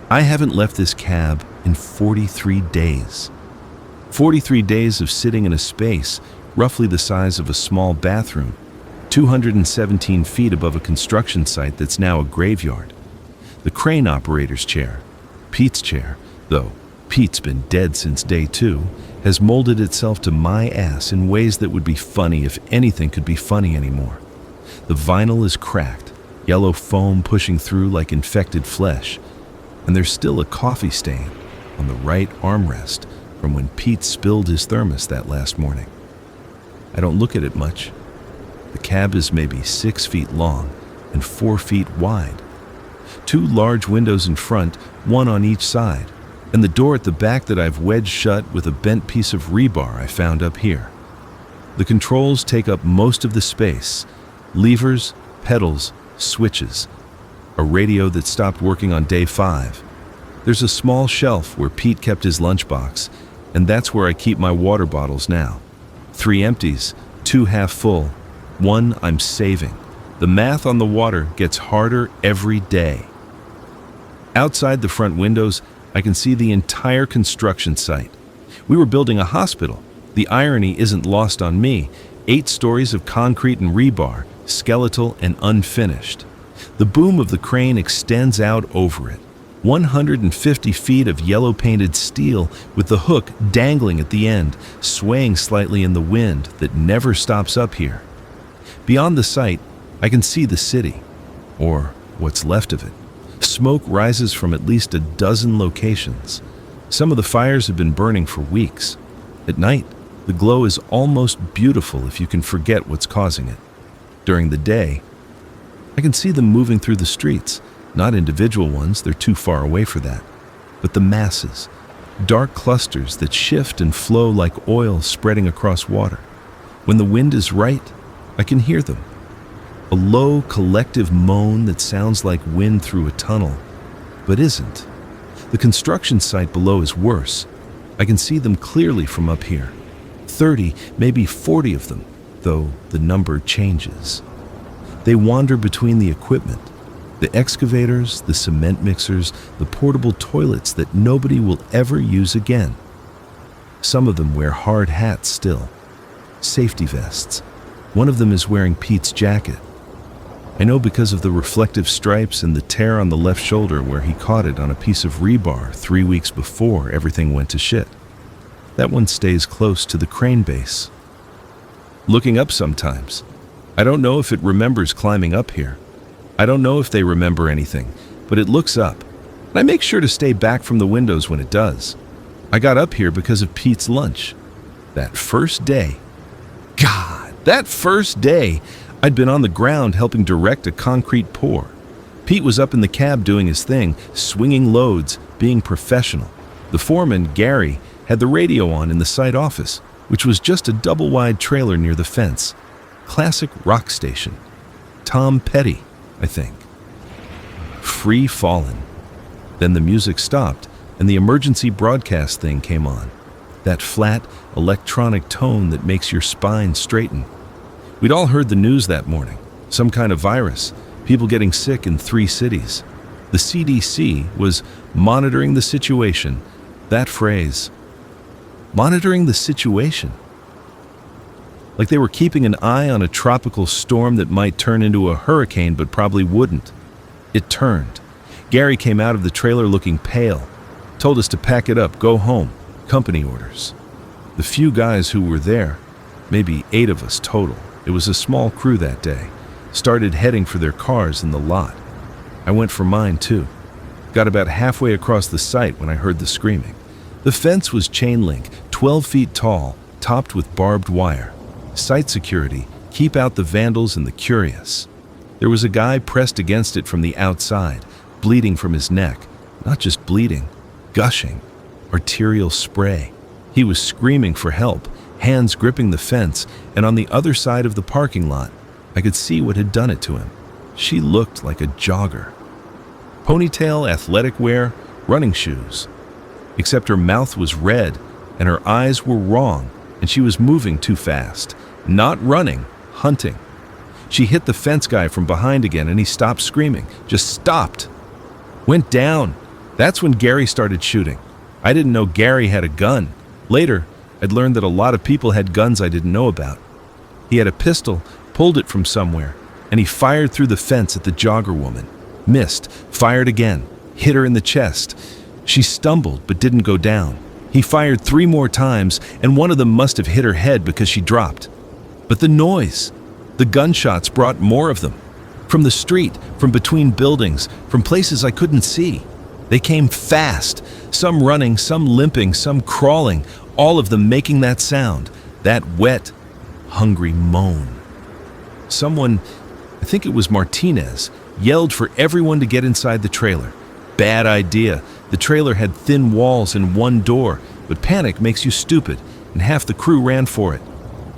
I haven't left this cab in 43 days. 43 days of sitting in a space roughly the size of a small bathroom, 217 feet above a construction site that's now a graveyard. The crane operator's chair, Pete's chair, though Pete's been dead since day 2, has molded itself to my ass in ways that would be funny if anything could be funny anymore. The vinyl is cracked, yellow foam pushing through like infected flesh, and there's still a coffee stain on the right armrest from when Pete spilled his thermos that last morning. I don't look at it much. The cab is maybe 6 feet long and 4 feet wide. 2 large windows in front, one on each side, and the door at the back that I've wedged shut with a bent piece of rebar I found up here. The controls take up most of the space: levers, pedals, switches. A radio that stopped working on day 5. There's a small shelf where Pete kept his lunchbox, and that's where I keep my water bottles now. 3 empties, 2 half full, 1 I'm saving. The math on the water gets harder every day. Outside the front windows, I can see the entire construction site. We were building a hospital. The irony isn't lost on me. 8 stories of concrete and rebar, skeletal and unfinished. The boom of the crane extends out over it. 150 feet of yellow-painted steel with the hook dangling at the end, swaying slightly in the wind that never stops up here. Beyond the site, I can see the city, or what's left of it. Smoke rises from at least a dozen locations. Some of the fires have been burning for weeks. At night, the glow is almost beautiful if you can forget what's causing it. During the day, I can see them moving through the streets. Not individual ones, they're too far away for that, but the masses, dark clusters that shift and flow like oil spreading across water. When the wind is right, I can hear them. A low, collective moan that sounds like wind through a tunnel, but isn't. The construction site below is worse. I can see them clearly from up here. 30, maybe 40 of them, though the number changes. They wander between the equipment. The excavators, the cement mixers, the portable toilets that nobody will ever use again. Some of them wear hard hats still. Safety vests. One of them is wearing Pete's jacket. I know because of the reflective stripes and the tear on the left shoulder where he caught it on a piece of rebar 3 weeks before everything went to shit. That one stays close to the crane base. Looking up sometimes. I don't know if it remembers climbing up here. I don't know if they remember anything, but it looks up. And I make sure to stay back from the windows when it does. I got up here because of Pete's lunch. That first day, I'd been on the ground helping direct a concrete pour. Pete was up in the cab doing his thing, swinging loads, being professional. The foreman, Gary, had the radio on in the site office, which was just a double-wide trailer near the fence. Classic rock station. Tom Petty, I think. Free Fallin'. Then the music stopped and the emergency broadcast thing came on. That flat, electronic tone that makes your spine straighten. We'd all heard the news that morning. Some kind of virus. People getting sick in 3 cities. The CDC was monitoring the situation. That phrase. Monitoring the situation. Like they were keeping an eye on a tropical storm that might turn into a hurricane but probably wouldn't. It turned. Gary came out of the trailer looking pale. Told us to pack it up, go home. Company orders. The few guys who were there, maybe 8 of us total, it was a small crew that day, started heading for their cars in the lot. I went for mine too. Got about halfway across the site when I heard the screaming. The fence was chain link, 12 feet tall, topped with barbed wire. Site security, keep out the vandals and the curious. There was a guy pressed against it from the outside, bleeding from his neck. Not just bleeding, gushing, arterial spray. He was screaming for help, hands gripping the fence, and on the other side of the parking lot, I could see what had done it to him. She looked like a jogger. Ponytail, athletic wear, running shoes. Except her mouth was red, and her eyes were wrong, and she was moving too fast. Not running, hunting. She hit the fence guy from behind again, and he stopped screaming. Just stopped. Went down. That's when Gary started shooting. I didn't know Gary had a gun. Later, I'd learned that a lot of people had guns I didn't know about. He had a pistol, pulled it from somewhere, and he fired through the fence at the jogger woman. Missed, fired again, hit her in the chest. She stumbled but didn't go down. He fired 3 more times, and one of them must have hit her head because she dropped. But the noise, the gunshots brought more of them. From the street, from between buildings, from places I couldn't see. They came fast, some running, some limping, some crawling, all of them making that sound, that wet, hungry moan. Someone, I think it was Martinez, yelled for everyone to get inside the trailer. Bad idea. The trailer had thin walls and one door, but panic makes you stupid, and half the crew ran for it.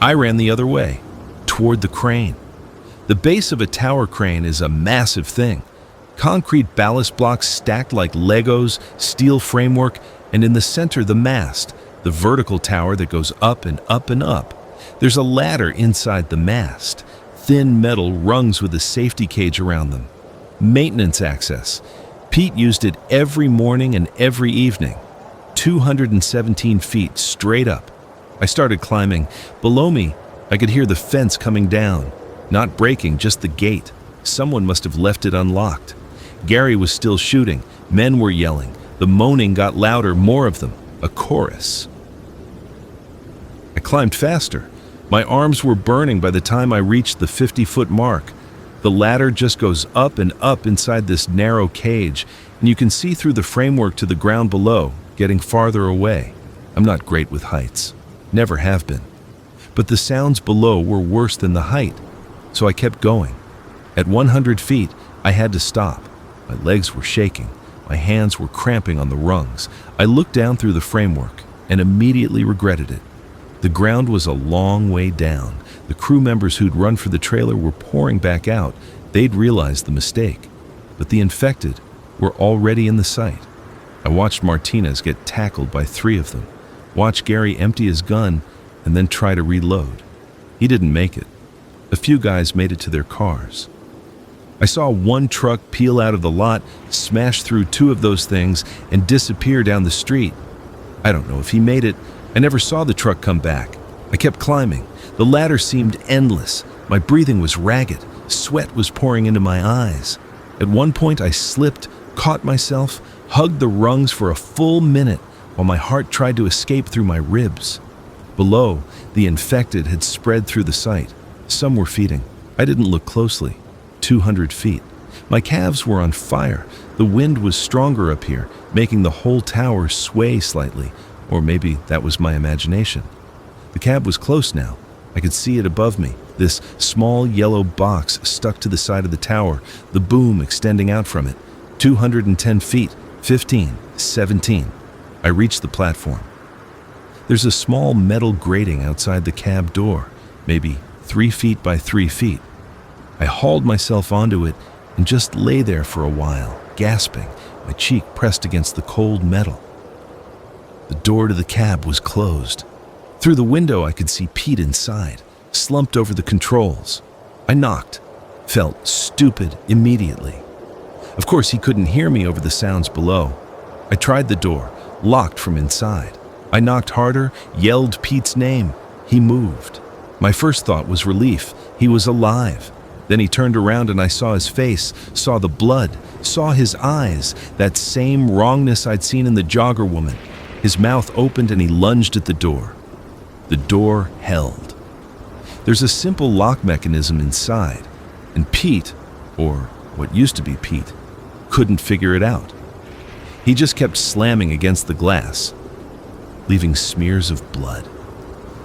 I ran the other way, toward the crane. The base of a tower crane is a massive thing. Concrete ballast blocks stacked like Legos, steel framework, and in the center the mast, the vertical tower that goes up and up and up. There's a ladder inside the mast, thin metal rungs with a safety cage around them. Maintenance access. Pete used it every morning and every evening. 217 feet straight up. I started climbing. Below me, I could hear the fence coming down. Not breaking, just the gate. Someone must have left it unlocked. Gary was still shooting. Men were yelling. The moaning got louder, more of them. A chorus. I climbed faster. My arms were burning by the time I reached the 50-foot mark. The ladder just goes up and up inside this narrow cage, and you can see through the framework to the ground below, getting farther away. I'm not great with heights. Never have been. But the sounds below were worse than the height, so I kept going. At 100 feet, I had to stop. My legs were shaking. My hands were cramping on the rungs. I looked down through the framework and immediately regretted it. The ground was a long way down. The crew members who'd run for the trailer were pouring back out. They'd realized the mistake. But the infected were already in the sight. I watched Martinez get tackled by 3 of them, watched Gary empty his gun, and then try to reload. He didn't make it. A few guys made it to their cars. I saw one truck peel out of the lot, smash through 2 of those things, and disappear down the street. I don't know if he made it. I never saw the truck come back. I kept climbing. The ladder seemed endless. My breathing was ragged. Sweat was pouring into my eyes. At one point I slipped, caught myself, hugged the rungs for a full minute while my heart tried to escape through my ribs. Below, the infected had spread through the site. Some were feeding. I didn't look closely. 200 feet. My calves were on fire. The wind was stronger up here, making the whole tower sway slightly, or maybe that was my imagination. The cab was close now. I could see it above me, this small yellow box stuck to the side of the tower, the boom extending out from it. 210 feet, 15, 17. I reached the platform. There's a small metal grating outside the cab door, maybe 3 feet by 3 feet. I hauled myself onto it and just lay there for a while, gasping, my cheek pressed against the cold metal. The door to the cab was closed. Through the window I could see Pete inside, slumped over the controls. I knocked, felt stupid immediately. Of course he couldn't hear me over the sounds below. I tried the door, locked from inside. I knocked harder, yelled Pete's name. He moved. My first thought was relief. He was alive. Then he turned around and I saw his face, saw the blood, saw his eyes, that same wrongness I'd seen in the jogger woman. His mouth opened and he lunged at the door. The door held. There's a simple lock mechanism inside, and Pete, or what used to be Pete, couldn't figure it out. He just kept slamming against the glass, leaving smears of blood.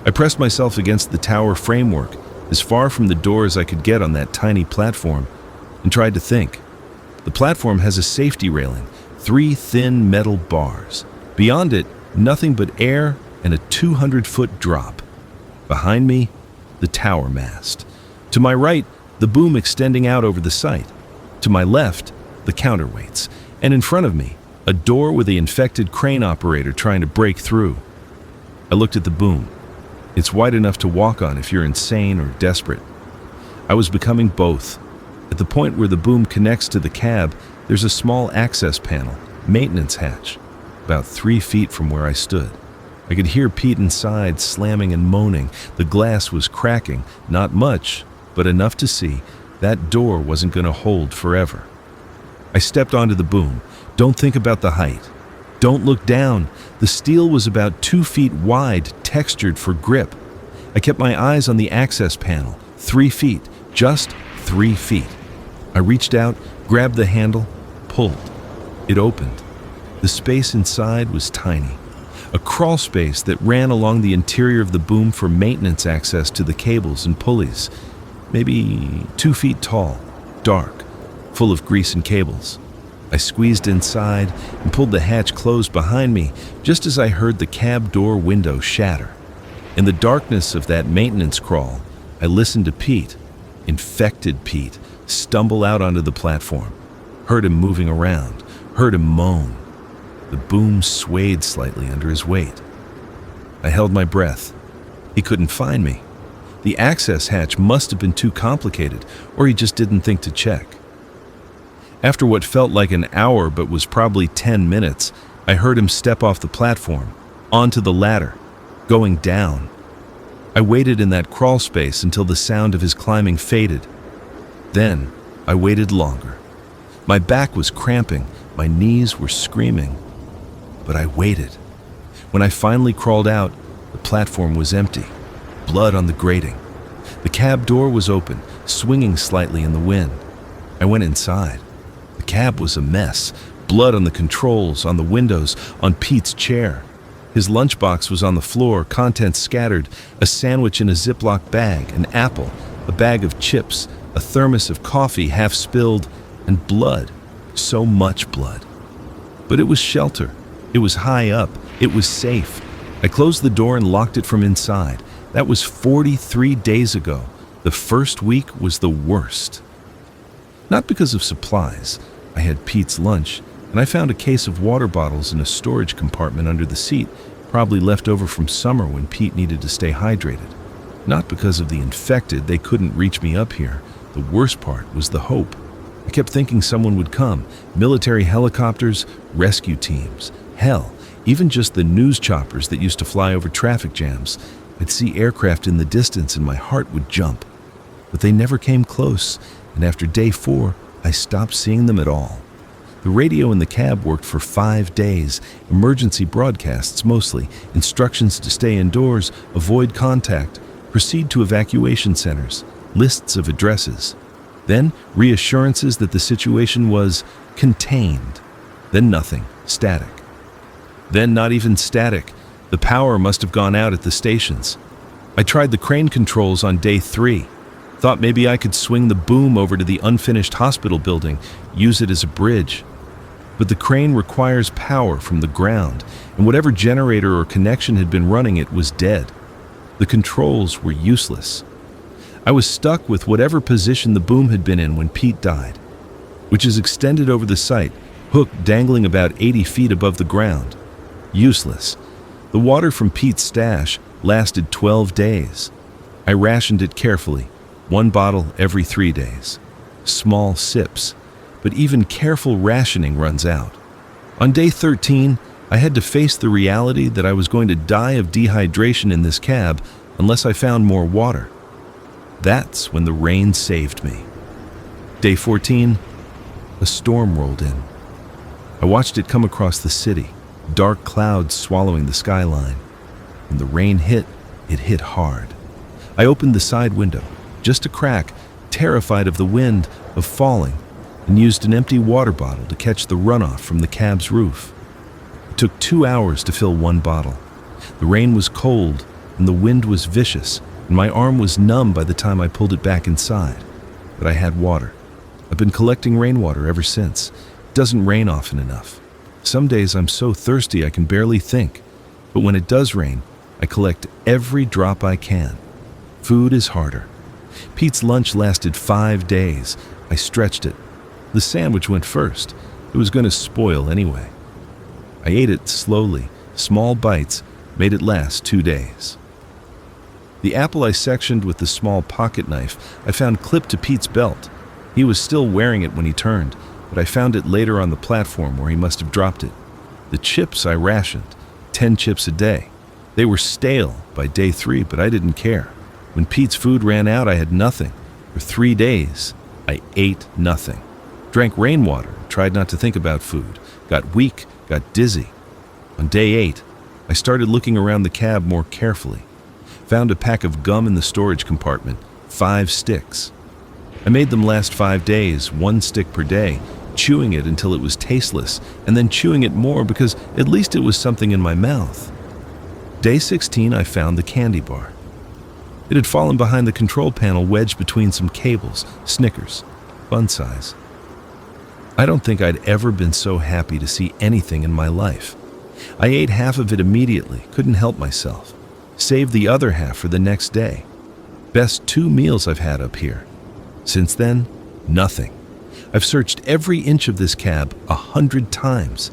I pressed myself against the tower framework, as far from the door as I could get on that tiny platform, and tried to think. The platform has a safety railing, 3 thin metal bars. Beyond it, nothing but air and a 200-foot drop. Behind me, the tower mast. To my right, the boom extending out over the site. To my left, the counterweights. And in front of me, a door with the infected crane operator trying to break through. I looked at the boom. It's wide enough to walk on if you're insane or desperate. I was becoming both. At the point where the boom connects to the cab, there's a small access panel, Maintenance hatch, about 3 feet from where I stood. I could hear Pete inside slamming and moaning. The glass was cracking, not much, but enough to see that door wasn't going to hold forever. I stepped onto the boom. Don't think about the height. Don't look down. The steel was about 2 feet wide, textured for grip. I kept my eyes on the access panel. 3 feet, just 3 feet. I reached out, grabbed the handle, pulled. It opened. The space inside was tiny. A crawl space that ran along the interior of the boom for maintenance access to the cables and pulleys. Maybe 2 feet tall, dark, full of grease and cables. I squeezed inside and pulled the hatch closed behind me just as I heard the cab door window shatter. In the darkness of that maintenance crawl, I listened to Pete, infected Pete, stumble out onto the platform. Heard him moving around, heard him moan. The boom swayed slightly under his weight. I held my breath. He couldn't find me. The access hatch must have been too complicated, or he just didn't think to check. After what felt like an hour but was probably 10 minutes, I heard him step off the platform, onto the ladder, going down. I waited in that crawl space until the sound of his climbing faded. Then I waited longer. My back was cramping, my knees were screaming. But I waited. When I finally crawled out, the platform was empty, blood on the grating. The cab door was open, swinging slightly in the wind. I went inside. The cab was a mess, blood on the controls, on the windows, on Pete's chair. His lunchbox was on the floor, contents scattered, a sandwich in a Ziploc bag, an apple, a bag of chips, a thermos of coffee half spilled, and blood, so much blood. But it was shelter. It was high up. It was safe. I closed the door and locked it from inside. That was 43 days ago. The first week was the worst. Not because of supplies. I had Pete's lunch, and I found a case of water bottles in a storage compartment under the seat, probably left over from summer when Pete needed to stay hydrated. Not because of the infected. They couldn't reach me up here. The worst part was the hope. I kept thinking someone would come. Military helicopters, rescue teams. Hell, even just the news choppers that used to fly over traffic jams. I'd see aircraft in the distance and my heart would jump. But they never came close, and after day 4, I stopped seeing them at all. The radio in the cab worked for 5 days, emergency broadcasts mostly, instructions to stay indoors, avoid contact, proceed to evacuation centers, lists of addresses. Then reassurances that the situation was contained. Then nothing, static. Then not even static. The power must have gone out at the stations. I tried the crane controls on day 3. Thought maybe I could swing the boom over to the unfinished hospital building, use it as a bridge. But the crane requires power from the ground, and whatever generator or connection had been running it was dead. The controls were useless. I was stuck with whatever position the boom had been in when Pete died, which is extended over the site, hooked dangling about 80 feet above the ground. Useless. The water from Pete's stash lasted 12 days. I rationed it carefully, 1 bottle every 3 days. Small sips, but even careful rationing runs out. On day 13, I had to face the reality that I was going to die of dehydration in this cab unless I found more water. That's when the rain saved me. Day 14, a storm rolled in. I watched it come across the city, dark clouds swallowing the skyline. When the rain hit, it hit hard. I opened the side window, just a crack, terrified of the wind, of falling, and used an empty water bottle to catch the runoff from the cab's roof. It took 2 hours to fill 1 bottle. The rain was cold, and the wind was vicious, and my arm was numb by the time I pulled it back inside. But I had water. I've been collecting rainwater ever since. It doesn't rain often enough. Some days I'm so thirsty I can barely think. But when it does rain, I collect every drop I can. Food is harder. Pete's lunch lasted 5 days. I stretched it. The sandwich went first. It was going to spoil anyway. I ate it slowly, small bites, made it last 2 days. The apple I sectioned with the small pocket knife I found clipped to Pete's belt. He was still wearing it when he turned. but I found it later on the platform where he must have dropped it. The chips I rationed, 10 chips a day. They were stale by day 3, but I didn't care. When Pete's food ran out, I had nothing. For 3 days, I ate nothing. Drank rainwater, tried not to think about food, got weak, got dizzy. On day 8, I started looking around the cab more carefully. Found a pack of gum in the storage compartment, 5 sticks. I made them last 5 days, 1 stick per day, chewing it until it was tasteless, and then chewing it more because at least it was something in my mouth. Day 16, I found the candy bar. It had fallen behind the control panel wedged between some cables, Snickers, fun size. I don't think I'd ever been so happy to see anything in my life. I ate half of it immediately, couldn't help myself. Saved the other half for the next day. Best 2 meals I've had up here. Since then, nothing. I've searched every inch of this cab 100 times.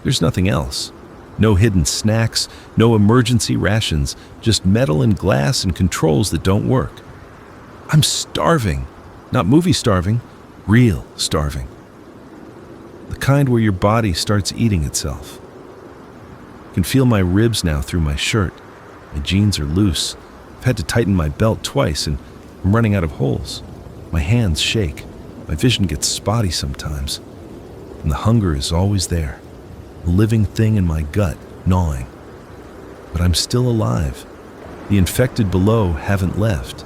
There's nothing else. No hidden snacks, no emergency rations, just metal and glass and controls that don't work. I'm starving. Not movie starving, real starving. The kind where your body starts eating itself. I can feel my ribs now through my shirt. My jeans are loose. I've had to tighten my belt twice and I'm running out of holes. My hands shake. My vision gets spotty sometimes. And the hunger is always there. A living thing in my gut, gnawing. But I'm still alive. The infected below haven't left.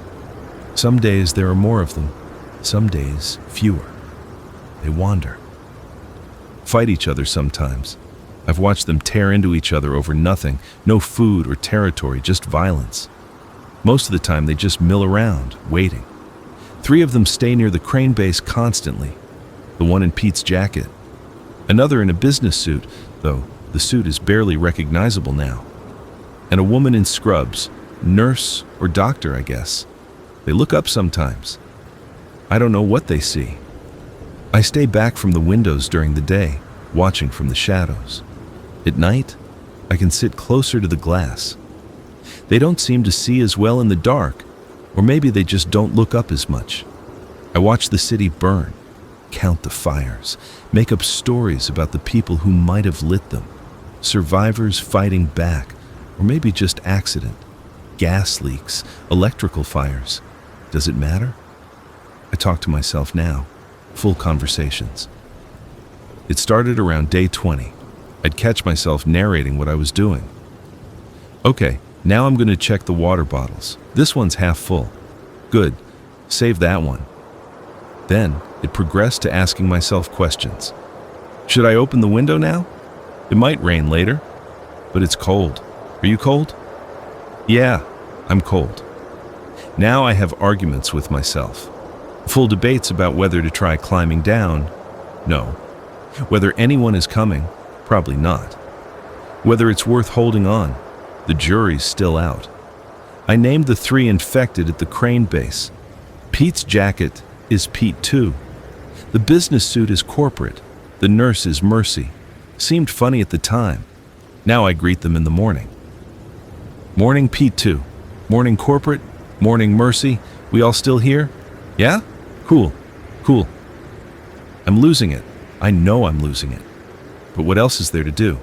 Some days there are more of them. Some days fewer. They wander. Fight each other sometimes. I've watched them tear into each other over nothing, no food or territory, just violence. Most of the time they just mill around, waiting. 3 of them stay near the crane base constantly. The one in Pete's jacket. Another in a business suit, though the suit is barely recognizable now. And a woman in scrubs, nurse or doctor, I guess. They look up sometimes. I don't know what they see. I stay back from the windows during the day, watching from the shadows. At night, I can sit closer to the glass. They don't seem to see as well in the dark, or maybe they just don't look up as much. I watch the city burn, count the fires, make up stories about the people who might have lit them, survivors fighting back, or maybe just accident, gas leaks, electrical fires. Does it matter? I talk to myself now, full conversations. It started around day 20. I'd catch myself narrating what I was doing. Okay, now I'm going to check the water bottles. This one's half full. Good, save that one. Then it progressed to asking myself questions. Should I open the window now? It might rain later, but it's cold. Are you cold? Yeah, I'm cold. Now I have arguments with myself. Full debates about whether to try climbing down. No. Whether anyone is coming. Probably not. Whether it's worth holding on. The jury's still out. I named the 3 infected at the crane base. Pete's jacket is Pete too. The business suit is corporate. The nurse is Mercy. Seemed funny at the time. Now I greet them in the morning. Morning Pete too. Morning corporate. Morning Mercy. We all still here? Yeah? Cool. Cool. I'm losing it. I know I'm losing it. But what else is there to do?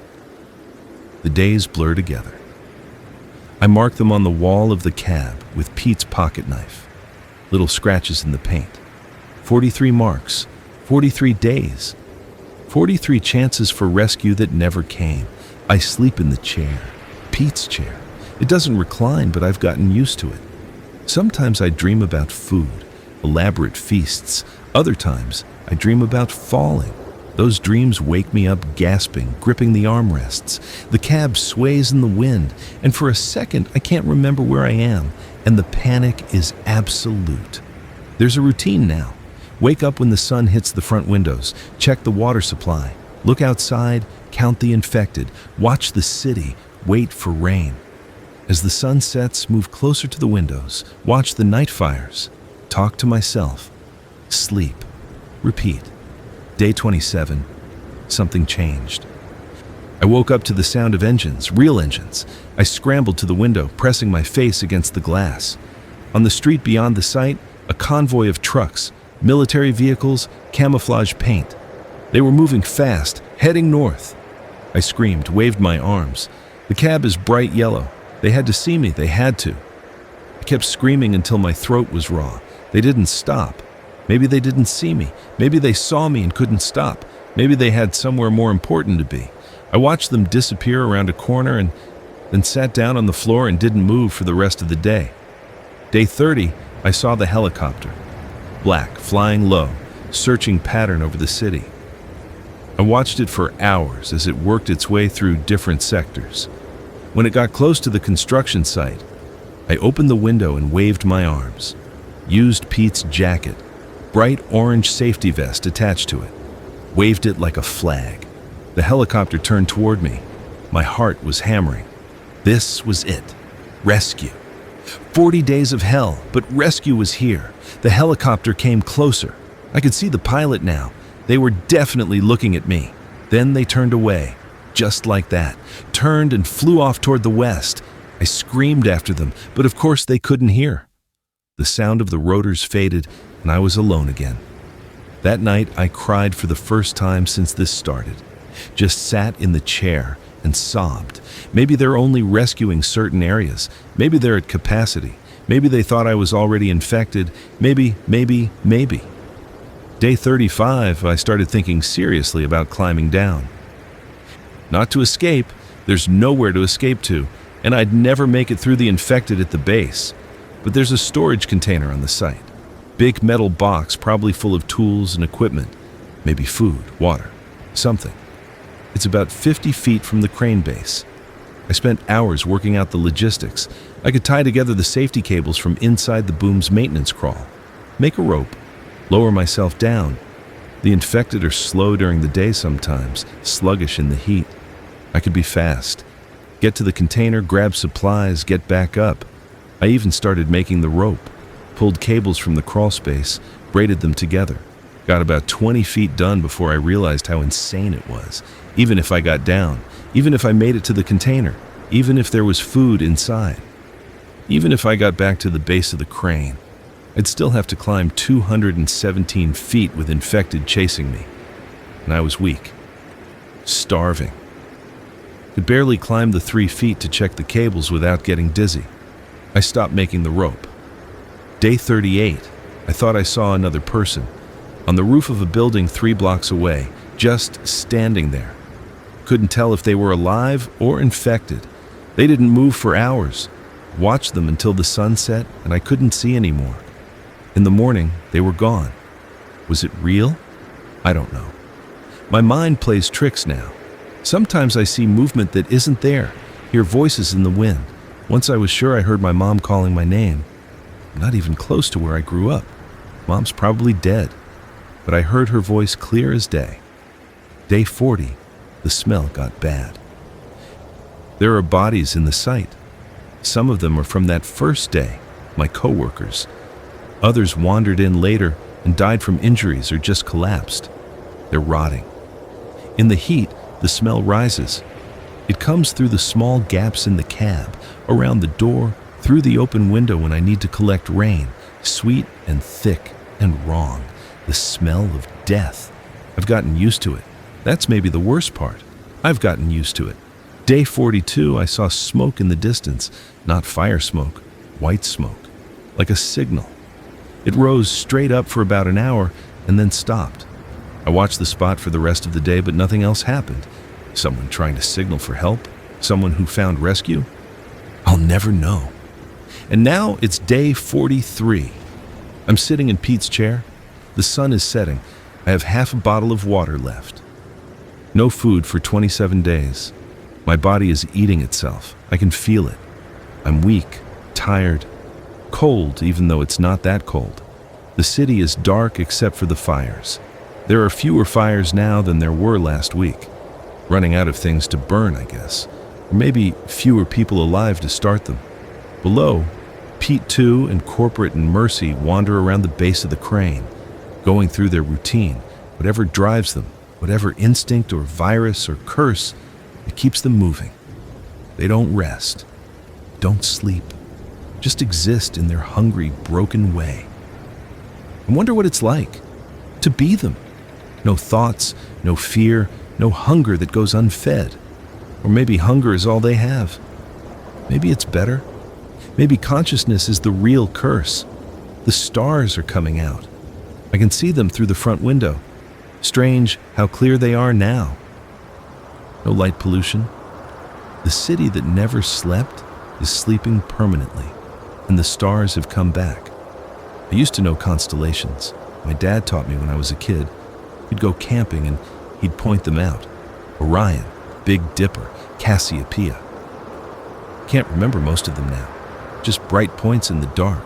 The days blur together. I mark them on the wall of the cab with Pete's pocket knife. Little scratches in the paint. 43 marks. 43 days. 43 chances for rescue that never came. I sleep in the chair. Pete's chair. It doesn't recline, but I've gotten used to it. Sometimes I dream about food, elaborate feasts. Other times I dream about falling. Those dreams wake me up gasping, gripping the armrests. The cab sways in the wind, and for a second I can't remember where I am, and the panic is absolute. There's a routine now. Wake up when the sun hits the front windows, check the water supply, look outside, count the infected, watch the city, wait for rain. As the sun sets, move closer to the windows, watch the night fires, talk to myself, sleep, repeat. Day 27, something changed. I woke up to the sound of engines, real engines. I scrambled to the window, pressing my face against the glass. On the street beyond the site, a convoy of trucks, military vehicles, camouflage paint. They were moving fast, heading north. I screamed, waved my arms. The cab is bright yellow. They had to see me, they had to. I kept screaming until my throat was raw. They didn't stop. Maybe they didn't see me. Maybe they saw me and couldn't stop. Maybe they had somewhere more important to be. I watched them disappear around a corner and then sat down on the floor and didn't move for the rest of the day. Day 30, I saw the helicopter. Black, flying low, searching pattern over the city. I watched it for hours as it worked its way through different sectors. When it got close to the construction site, I opened the window and waved my arms. Used Pete's jacket, bright orange safety vest attached to it. Waved it like a flag. The helicopter turned toward me. My heart was hammering. This was it. Rescue. 40 days of hell, but rescue was here. The helicopter came closer. I could see the pilot now. They were definitely looking at me. Then they turned away, just like that. Turned and flew off toward the west. I screamed after them, but of course they couldn't hear. The sound of the rotors faded, and I was alone again. That night, I cried for the first time since this started. Just sat in the chair and sobbed. Maybe they're only rescuing certain areas. Maybe they're at capacity. Maybe they thought I was already infected. Maybe. Day 35, I started thinking seriously about climbing down. Not to escape, there's nowhere to escape to, and I'd never make it through the infected at the base. But there's a storage container on the site. Big metal box, probably full of tools and equipment. Maybe food, water, something. It's about 50 feet from the crane base. I spent hours working out the logistics. I could tie together the safety cables from inside the boom's maintenance crawl. Make a rope. Lower myself down. The infected are slow during the day sometimes, sluggish in the heat. I could be fast. Get to the container, grab supplies, get back up. I even started making the rope. Pulled cables from the crawl space, braided them together. Got about 20 feet done before I realized how insane it was. Even if I got down, even if I made it to the container, even if there was food inside, even if I got back to the base of the crane, I'd still have to climb 217 feet with infected chasing me. And I was weak. Starving. Could barely climb the 3 feet to check the cables without getting dizzy. I stopped making the rope. Day 38, I thought I saw another person. On the roof of a building 3 blocks away, just standing there. Couldn't tell if they were alive or infected. They didn't move for hours. Watched them until the sun set, and I couldn't see anymore. In the morning, they were gone. Was it real? I don't know. My mind plays tricks now. Sometimes I see movement that isn't there, hear voices in the wind. Once I was sure I heard my mom calling my name. Not even close to where I grew up. Mom's probably dead. But I heard her voice clear as day. Day 40, the smell got bad. There are bodies in the site. Some of them are from that first day, my coworkers. Others wandered in later and died from injuries or just collapsed. They're rotting. In the heat, the smell rises. It comes through the small gaps in the cab, around the door, through the open window when I need to collect rain, sweet and thick and wrong. The smell of death. I've gotten used to it. That's maybe the worst part. I've gotten used to it. Day 42, I saw smoke in the distance. Not fire smoke, white smoke. Like a signal. It rose straight up for about an hour and then stopped. I watched the spot for the rest of the day, but nothing else happened. Someone trying to signal for help? Someone who found rescue? I'll never know. And now it's day 43. I'm sitting in Pete's chair. The sun is setting. I have half a bottle of water left. No food for 27 days. My body is eating itself. I can feel it. I'm weak, tired, cold even though it's not that cold. The city is dark except for the fires. There are fewer fires now than there were last week. Running out of things to burn, I guess. Or maybe fewer people alive to start them. Below, Pete 2 and Corporate and Mercy wander around the base of the crane, going through their routine, whatever drives them, whatever instinct or virus or curse that keeps them moving. They don't rest, don't sleep, just exist in their hungry, broken way. I wonder what it's like to be them, No thoughts, no fear, no hunger that goes unfed. Or maybe hunger is all they have. Maybe it's better. Maybe consciousness is the real curse. The stars are coming out. I can see them through the front window. Strange how clear they are now. No light pollution. The city that never slept is sleeping permanently, and the stars have come back. I used to know constellations. My dad taught me when I was a kid. He'd go camping and he'd point them out. Orion, Big Dipper, Cassiopeia. Can't remember most of them now. Just bright points in the dark.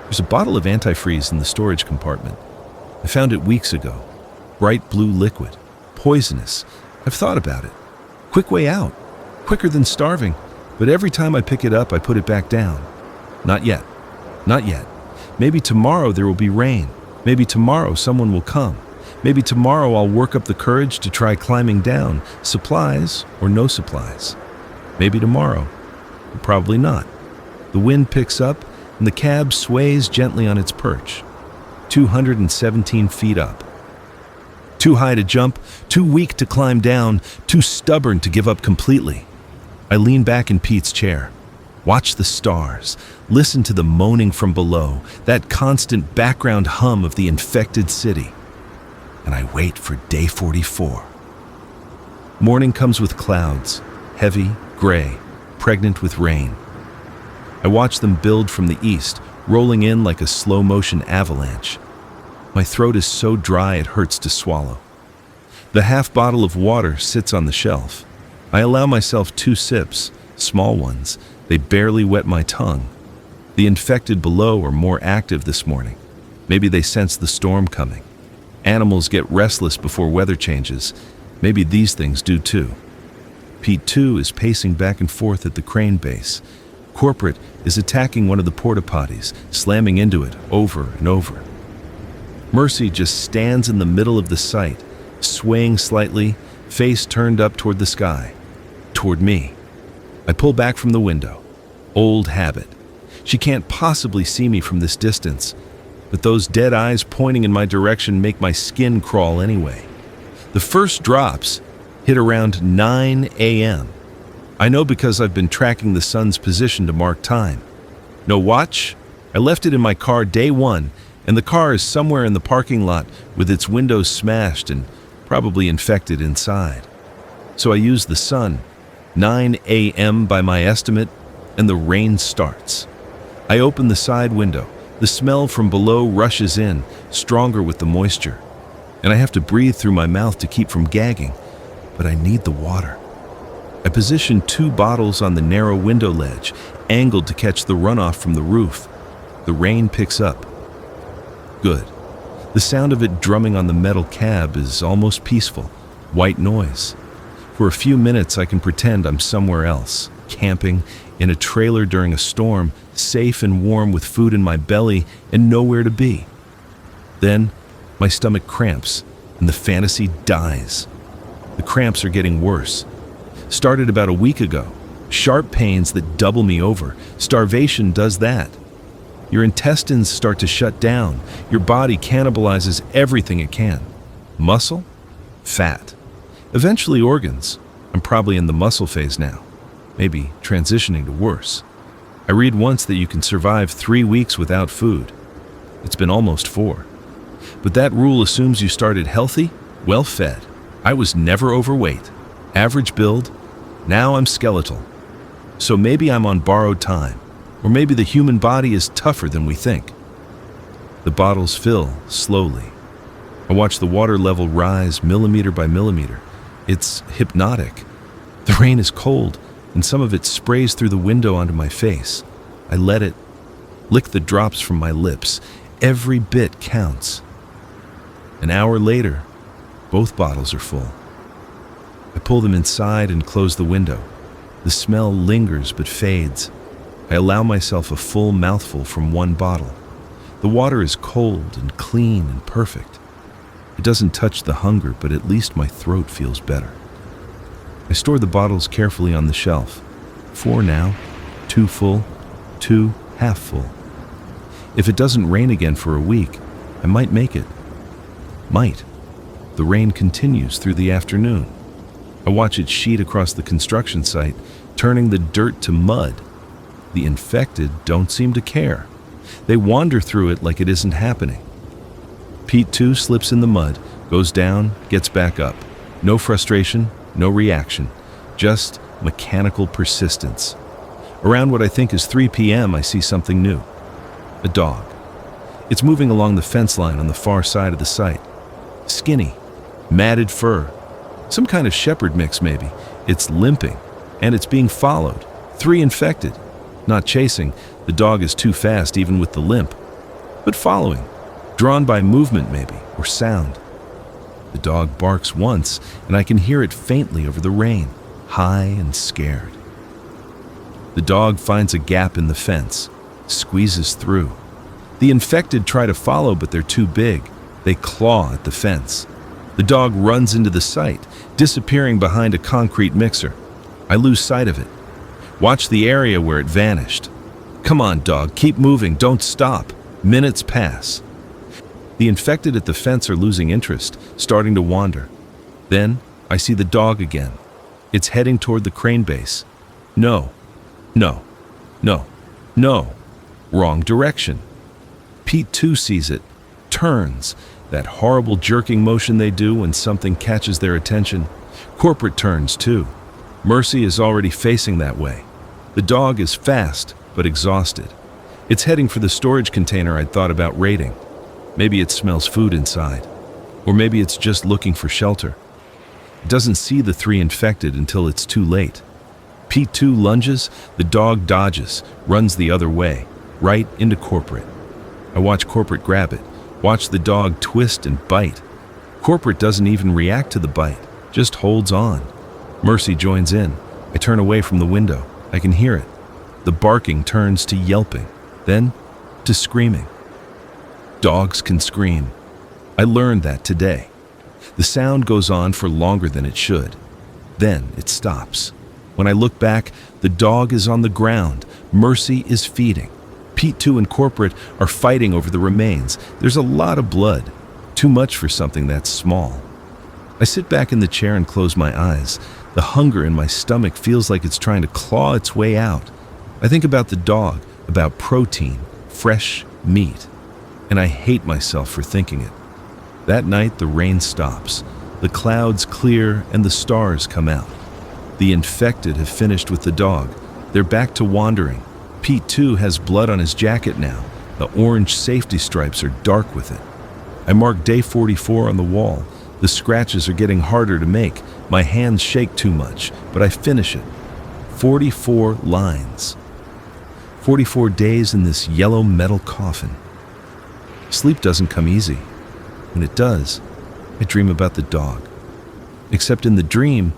There's a bottle of antifreeze in the storage compartment. I found it weeks ago. Bright blue liquid. Poisonous. I've thought about it. Quick way out. Quicker than starving. But every time I pick it up, I put it back down. Not yet. Not yet. Maybe tomorrow there will be rain. Maybe tomorrow someone will come. Maybe tomorrow I'll work up the courage to try climbing down, supplies or no supplies. Maybe tomorrow. Probably not. The wind picks up and the cab sways gently on its perch. 217 feet up. Too high to jump, too weak to climb down, too stubborn to give up completely. I lean back in Pete's chair. Watch the stars. Listen to the moaning from below, that constant background hum of the infected city. And I wait for day 44. Morning comes with clouds, heavy, gray, pregnant with rain. I watch them build from the east, rolling in like a slow-motion avalanche. My throat is so dry it hurts to swallow. The half bottle of water sits on the shelf. I allow myself 2 sips, small ones. They barely wet my tongue. The infected below are more active this morning. Maybe they sense the storm coming. Animals get restless before weather changes. Maybe these things do too. Pete, too, is pacing back and forth at the crane base. Corporate is attacking one of the porta-potties, slamming into it over and over. Mercy just stands in the middle of the site, swaying slightly, face turned up toward the sky, toward me. I pull back from the window. Old habit. She can't possibly see me from this distance, but those dead eyes pointing in my direction make my skin crawl anyway. The first drops hit around 9 a.m. I know because I've been tracking the sun's position to mark time. No watch? I left it in my car day 1, and the car is somewhere in the parking lot with its windows smashed and probably infected inside. So I use the sun. 9 a.m. by my estimate, and the rain starts. I open the side window. The smell from below rushes in, stronger with the moisture. And I have to breathe through my mouth to keep from gagging, but I need the water. I position 2 bottles on the narrow window ledge, angled to catch the runoff from the roof. The rain picks up. Good. The sound of it drumming on the metal cab is almost peaceful, white noise. For a few minutes I can pretend I'm somewhere else, camping, in a trailer during a storm, safe and warm with food in my belly and nowhere to be. Then my stomach cramps and the fantasy dies. The cramps are getting worse. Started about a week ago. Sharp pains that double me over. Starvation does that. Your intestines start to shut down. Your body cannibalizes everything it can. Muscle? Fat. Eventually organs. I'm probably in the muscle phase now. Maybe transitioning to worse. I read once that you can survive 3 weeks without food. It's been almost 4. But that rule assumes you started healthy, well-fed. I was never overweight. Average build. Now I'm skeletal. So maybe I'm on borrowed time. Or maybe the human body is tougher than we think. The bottles fill slowly. I watch the water level rise millimeter by millimeter. It's hypnotic. The rain is cold, and some of it sprays through the window onto my face. I let it lick the drops from my lips. Every bit counts. An hour later, both bottles are full. I pull them inside and close the window. The smell lingers but fades. I allow myself a full mouthful from one bottle. The water is cold and clean and perfect. It doesn't touch the hunger, but at least my throat feels better. I store the bottles carefully on the shelf. 4 now, 2 full, 2 half full. If it doesn't rain again for a week, I might make it. Might. The rain continues through the afternoon. I watch it sheet across the construction site, turning the dirt to mud. The infected don't seem to care. They wander through it like it isn't happening. Pete too slips in the mud, goes down, gets back up. No frustration, no reaction, just mechanical persistence. Around what I think is 3 p.m., I see something new. A dog. It's moving along the fence line on the far side of the site. Skinny, matted fur. Some kind of shepherd mix maybe. It's limping, and it's being followed. 3 infected. Not chasing, the dog is too fast even with the limp. But following, drawn by movement maybe, or sound. The dog barks once, and I can hear it faintly over the rain, high and scared. The dog finds a gap in the fence, squeezes through. The infected try to follow, but they're too big. They claw at the fence. The dog runs into the site, disappearing behind a concrete mixer. I lose sight of it. Watch the area where it vanished. Come on, dog, keep moving, don't stop. Minutes pass. The infected at the fence are losing interest, starting to wander. Then I see the dog again. It's heading toward the crane base. No. Wrong direction. Pete too sees it, turns, that horrible jerking motion they do when something catches their attention. Corporate turns too. Mercy is already facing that way. The dog is fast, but exhausted. It's heading for the storage container I'd thought about raiding. Maybe it smells food inside. Or maybe it's just looking for shelter. It doesn't see the 3 infected until it's too late. Pete too lunges, the dog dodges, runs the other way, right into Corporate. I watch Corporate grab it, watch the dog twist and bite. Corporate doesn't even react to the bite, just holds on. Mercy joins in. I turn away from the window. I can hear it. The barking turns to yelping, then to screaming. Dogs can scream. I learned that today. The sound goes on for longer than it should. Then it stops. When I look back, the dog is on the ground. Mercy is feeding. Pete too and Corporate are fighting over the remains. There's a lot of blood. Too much for something that small. I sit back in the chair and close my eyes. The hunger in my stomach feels like it's trying to claw its way out. I think about the dog, about protein, fresh meat. And I hate myself for thinking it. That night, the rain stops. The clouds clear and the stars come out. The infected have finished with the dog. They're back to wandering. Pete too has blood on his jacket now. The orange safety stripes are dark with it. I mark day 44 on the wall. The scratches are getting harder to make. My hands shake too much, but I finish it. 44 lines. 44 days in this yellow metal coffin. Sleep doesn't come easy. When it does, I dream about the dog. Except in the dream,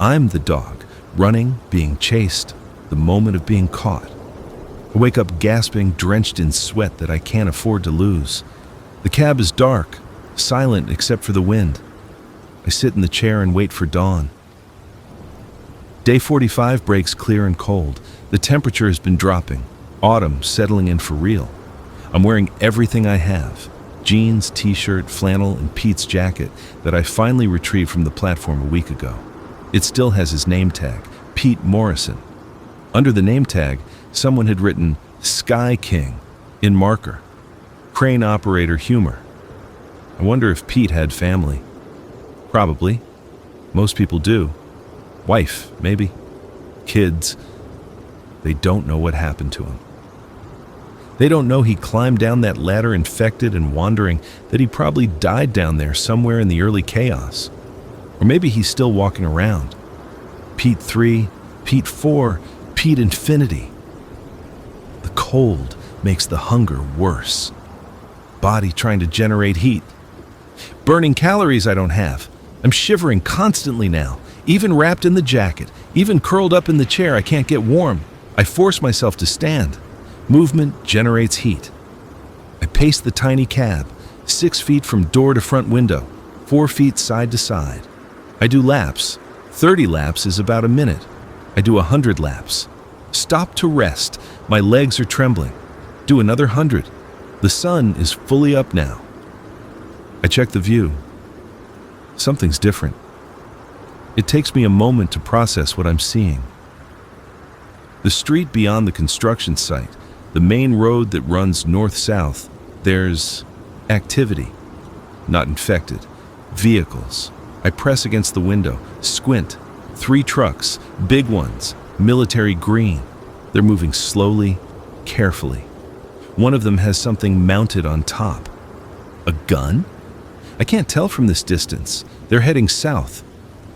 I'm the dog, running, being chased, the moment of being caught. I wake up gasping, drenched in sweat that I can't afford to lose. The cab is dark, silent except for the wind. I sit in the chair and wait for dawn. Day 45 breaks clear and cold. The temperature has been dropping. Autumn settling in for real. I'm wearing everything I have. Jeans, t-shirt, flannel, and Pete's jacket that I finally retrieved from the platform a week ago. It still has his name tag, Pete Morrison. Under the name tag, someone had written Sky King in marker. Crane operator humor. I wonder if Pete had family. Probably. Most people do. Wife, maybe. Kids. They don't know what happened to him. They don't know he climbed down that ladder infected and wandering, that he probably died down there somewhere in the early chaos. Or maybe he's still walking around. Pete 3, Pete 4, Pete Infinity. The cold makes the hunger worse. Body trying to generate heat. Burning calories I don't have. I'm shivering constantly now, even wrapped in the jacket, even curled up in the chair I can't get warm. I force myself to stand. Movement generates heat. I pace the tiny cab, 6 feet from door to front window, 4 feet side to side. I do laps. 30 laps is about a minute. I do 100 laps. Stop to rest. My legs are trembling. Do another 100. The sun is fully up now. I check the view. Something's different. It takes me a moment to process what I'm seeing. The street beyond the construction site, the main road that runs north-south, there's activity. Not infected. Vehicles. I press against the window, squint. 3 trucks, big ones, military green. They're moving slowly, carefully. One of them has something mounted on top. A gun? I can't tell from this distance. They're heading south,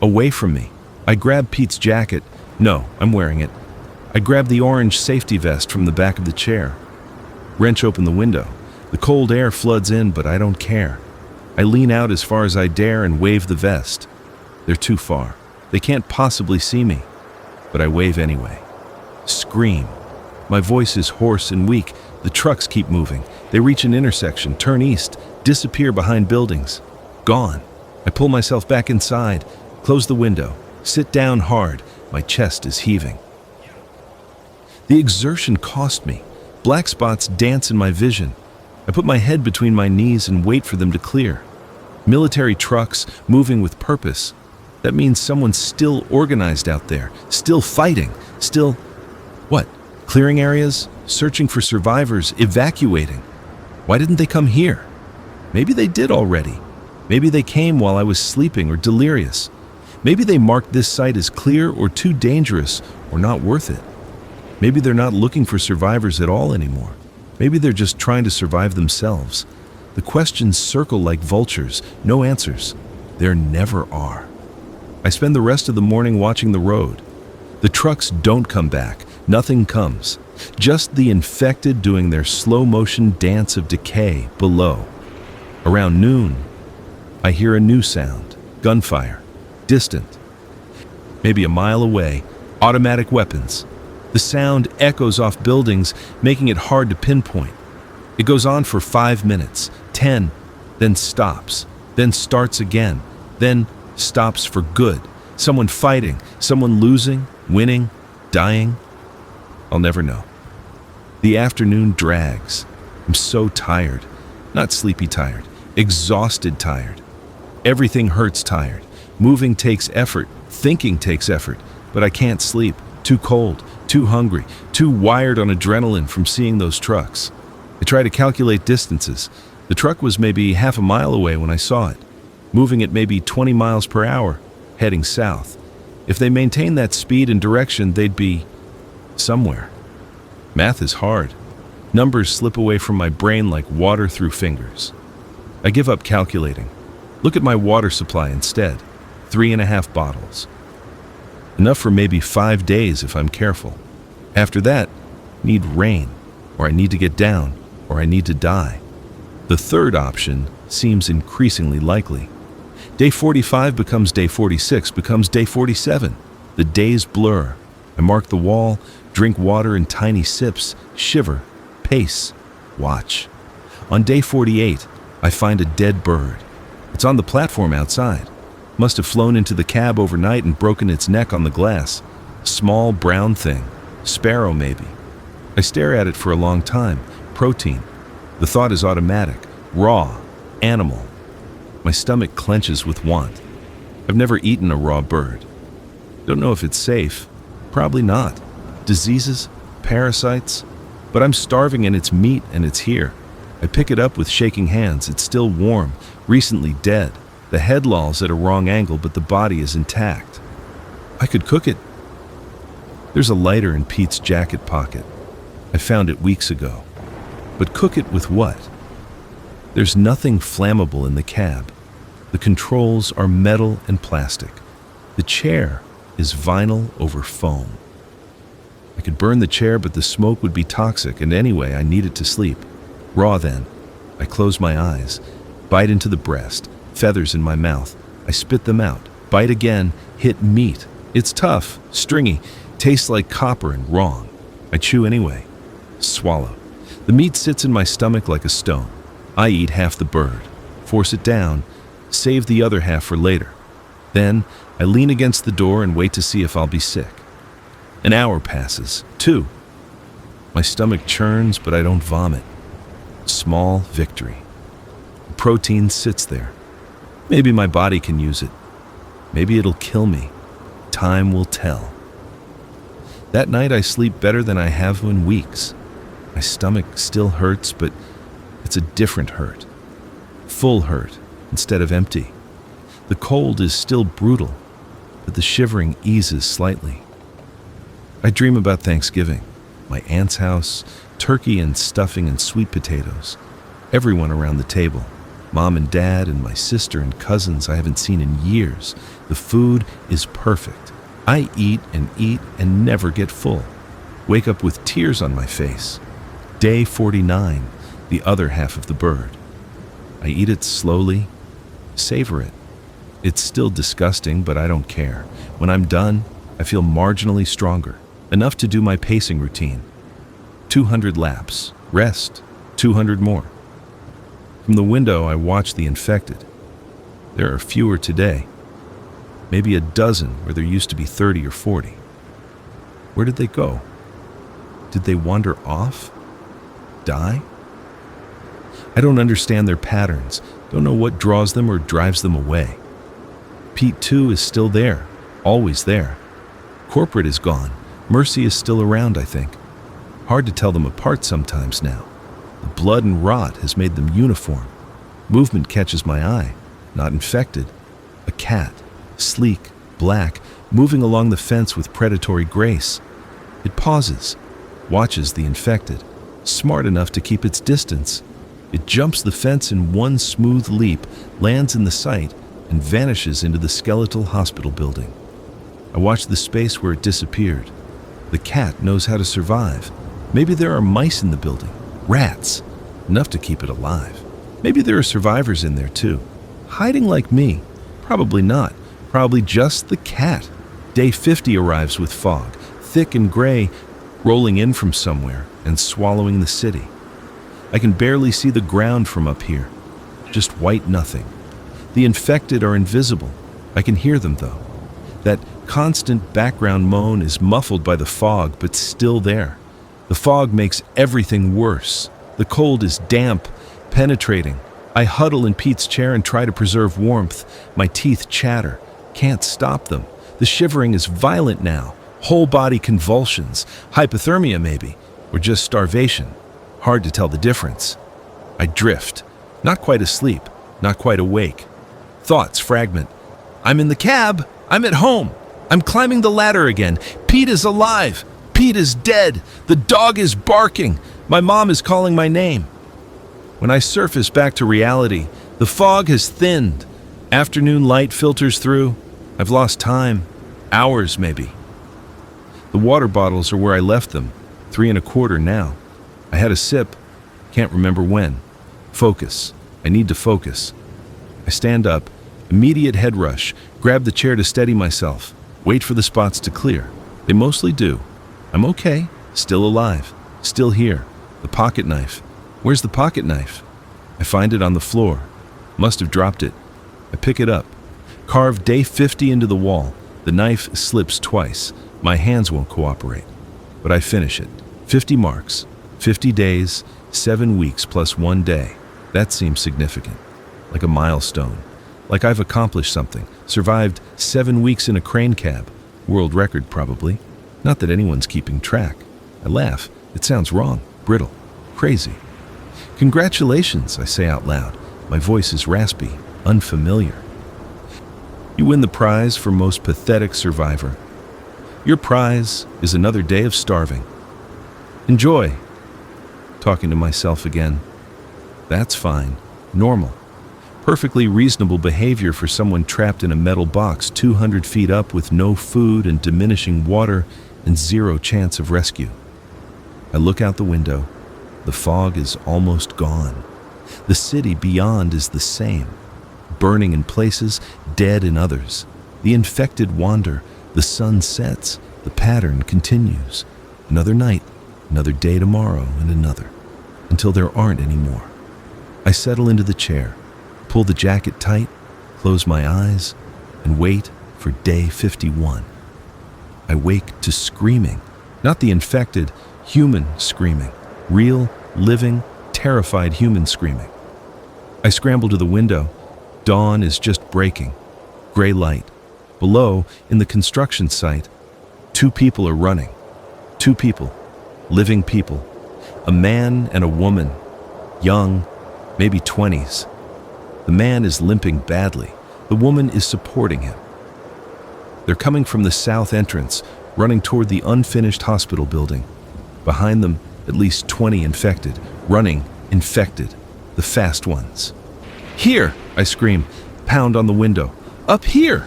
away from me. I grab Pete's jacket. No, I'm wearing it. I grab the orange safety vest from the back of the chair. Wrench open the window. The cold air floods in, but I don't care. I lean out as far as I dare and wave the vest. They're too far. They can't possibly see me, but I wave anyway. Scream. My voice is hoarse and weak. The trucks keep moving. They reach an intersection, turn east, disappear behind buildings. Gone. I pull myself back inside, close the window, sit down hard. My chest is heaving. The exertion cost me. Black spots dance in my vision. I put my head between my knees and wait for them to clear. Military trucks moving with purpose. That means someone's still organized out there, still fighting, still... What? Clearing areas? Searching for survivors? Evacuating? Why didn't they come here? Maybe they did already. Maybe they came while I was sleeping or delirious. Maybe they marked this site as clear or too dangerous or not worth it. Maybe they're not looking for survivors at all anymore. Maybe they're just trying to survive themselves. The questions circle like vultures, no answers. There never are. I spend the rest of the morning watching the road. The trucks don't come back. Nothing comes. Just the infected doing their slow-motion dance of decay below. Around noon, I hear a new sound. Gunfire. Distant. Maybe a mile away. Automatic weapons. The sound echoes off buildings, making it hard to pinpoint. It goes on for 5 minutes, 10, then stops, then starts again, then stops for good. Someone fighting, someone losing, winning, dying. I'll never know. The afternoon drags. I'm so tired. Not sleepy tired, exhausted tired. Everything hurts tired. Moving takes effort, thinking takes effort, but I can't sleep. Too cold, too hungry, too wired on adrenaline from seeing those trucks. I try to calculate distances. The truck was maybe half a mile away when I saw it, moving at maybe 20 miles per hour, heading south. If they maintained that speed and direction, they'd be somewhere. Math is hard. Numbers slip away from my brain like water through fingers. I give up calculating. Look at my water supply instead. 3.5 bottles. Enough for maybe 5 days if I'm careful. After that, need rain, or I need to get down, or I need to die. The third option seems increasingly likely. Day 45 becomes day 46, becomes day 47. The days blur. I mark the wall, drink water in tiny sips, shiver, pace, watch. On day 48, I find a dead bird. It's on the platform outside. Must have flown into the cab overnight and broken its neck on the glass. Small brown thing. Sparrow maybe. I stare at it for a long time. Protein. The thought is automatic. Raw. Animal. My stomach clenches with want. I've never eaten a raw bird. Don't know if it's safe. Probably not. Diseases? Parasites? But I'm starving and it's meat and it's here. I pick it up with shaking hands. It's still warm. Recently dead. The head lolls at a wrong angle, but the body is intact. I could cook it. There's a lighter in Pete's jacket pocket. I found it weeks ago. But cook it with what? There's nothing flammable in the cab. The controls are metal and plastic. The chair is vinyl over foam. I could burn the chair, but the smoke would be toxic, and anyway, I needed to sleep. Raw then. I close my eyes, bite into the breast, feathers in my mouth. I spit them out, bite again, hit meat. It's tough, stringy, tastes like copper and wrong. I chew anyway. Swallow. The meat sits in my stomach like a stone. I eat half the bird, force it down, save the other half for later. Then I lean against the door and wait to see if I'll be sick. An hour passes, 2. My stomach churns, but I don't vomit. Small victory. The protein sits there. Maybe my body can use it. Maybe it'll kill me. Time will tell. That night I sleep better than I have in weeks. My stomach still hurts, but it's a different hurt. Full hurt instead of empty. The cold is still brutal, but the shivering eases slightly. I dream about Thanksgiving, my aunt's house, turkey and stuffing and sweet potatoes, everyone around the table, Mom and Dad and my sister and cousins I haven't seen in years. The food is perfect. I eat and never get full. Wake up with tears on my face. Day 49, the other half of the bird. I eat it slowly, savor it. It's still disgusting, but I don't care. When I'm done, I feel marginally stronger, enough to do my pacing routine. 200 laps, rest, 200 more. From the window, I watch the infected. There are fewer today, maybe a dozen where there used to be 30 or 40. Where did they go? Did they wander off? Die? I don't understand their patterns, don't know what draws them or drives them away. Pete, too, is still there, always there. Corporate is gone. Mercy is still around, I think. Hard to tell them apart sometimes now. The blood and rot has made them uniform. Movement catches my eye, not infected. A cat, sleek, black, moving along the fence with predatory grace. It pauses, watches the infected, smart enough to keep its distance. It jumps the fence in one smooth leap, lands in the sight, and vanishes into the skeletal hospital building. I watch the space where it disappeared. The cat knows how to survive. Maybe there are mice in the building, rats, enough to keep it alive. Maybe there are survivors in there too, hiding like me. Probably not, probably just the cat. Day 50 arrives with fog, thick and gray, rolling in from somewhere and swallowing the city. I can barely see the ground from up here, just white nothing. The infected are invisible. I can hear them though. That constant background moan is muffled by the fog, but still there. The fog makes everything worse. The cold is damp, penetrating. I huddle in Pete's chair and try to preserve warmth. My teeth chatter. Can't stop them. The shivering is violent now. Whole body convulsions. Hypothermia maybe, or just starvation. Hard to tell the difference. I drift. Not quite asleep, not quite awake. Thoughts fragment. I'm in the cab. I'm at home. I'm climbing the ladder again. Pete is alive. Pete is dead. The dog is barking. My mom is calling my name. When I surface back to reality, the fog has thinned. Afternoon light filters through. I've lost time. Hours, maybe. The water bottles are where I left them. 3 1/4 now. I had a sip. Can't remember when. Focus. I need to focus. I stand up. Immediate head rush. Grab the chair to steady myself. Wait for the spots to clear. They mostly do. I'm okay. Still alive. Still here. The pocket knife. Where's the pocket knife? I find it on the floor. Must have dropped it. I pick it up. Carved day 50 into the wall. The knife slips twice. My hands won't cooperate. But I finish it. 50 marks. 50 days, 7 weeks plus 1 day. That seems significant. Like a milestone. Like I've accomplished something. Survived 7 weeks in a crane cab. World record, probably. Not that anyone's keeping track. I laugh. It sounds wrong, brittle, crazy. Congratulations, I say out loud. My voice is raspy, unfamiliar. You win the prize for most pathetic survivor. Your prize is another day of starving. Enjoy. Talking to myself again. That's fine. Normal. Perfectly reasonable behavior for someone trapped in a metal box 200 feet up with no food and diminishing water and 0 chance of rescue. I look out the window. The fog is almost gone. The city beyond is the same. Burning in places, dead in others. The infected wander. The sun sets. The pattern continues. Another night, another day tomorrow, and another. Until there aren't any more. I settle into the chair, pull the jacket tight, close my eyes, and wait for day 51. I wake to screaming. Not the infected, human screaming. Real, living, terrified human screaming. I scramble to the window. Dawn is just breaking. Gray light. Below, in the construction site, 2 people are running. 2 people. Living people. A man and a woman. Young, maybe 20s. The man is limping badly. The woman is supporting him. They're coming from the south entrance, running toward the unfinished hospital building. Behind them, at least 20 infected. Running, infected. The fast ones. "Here!" I scream. Pound on the window. "Up here!"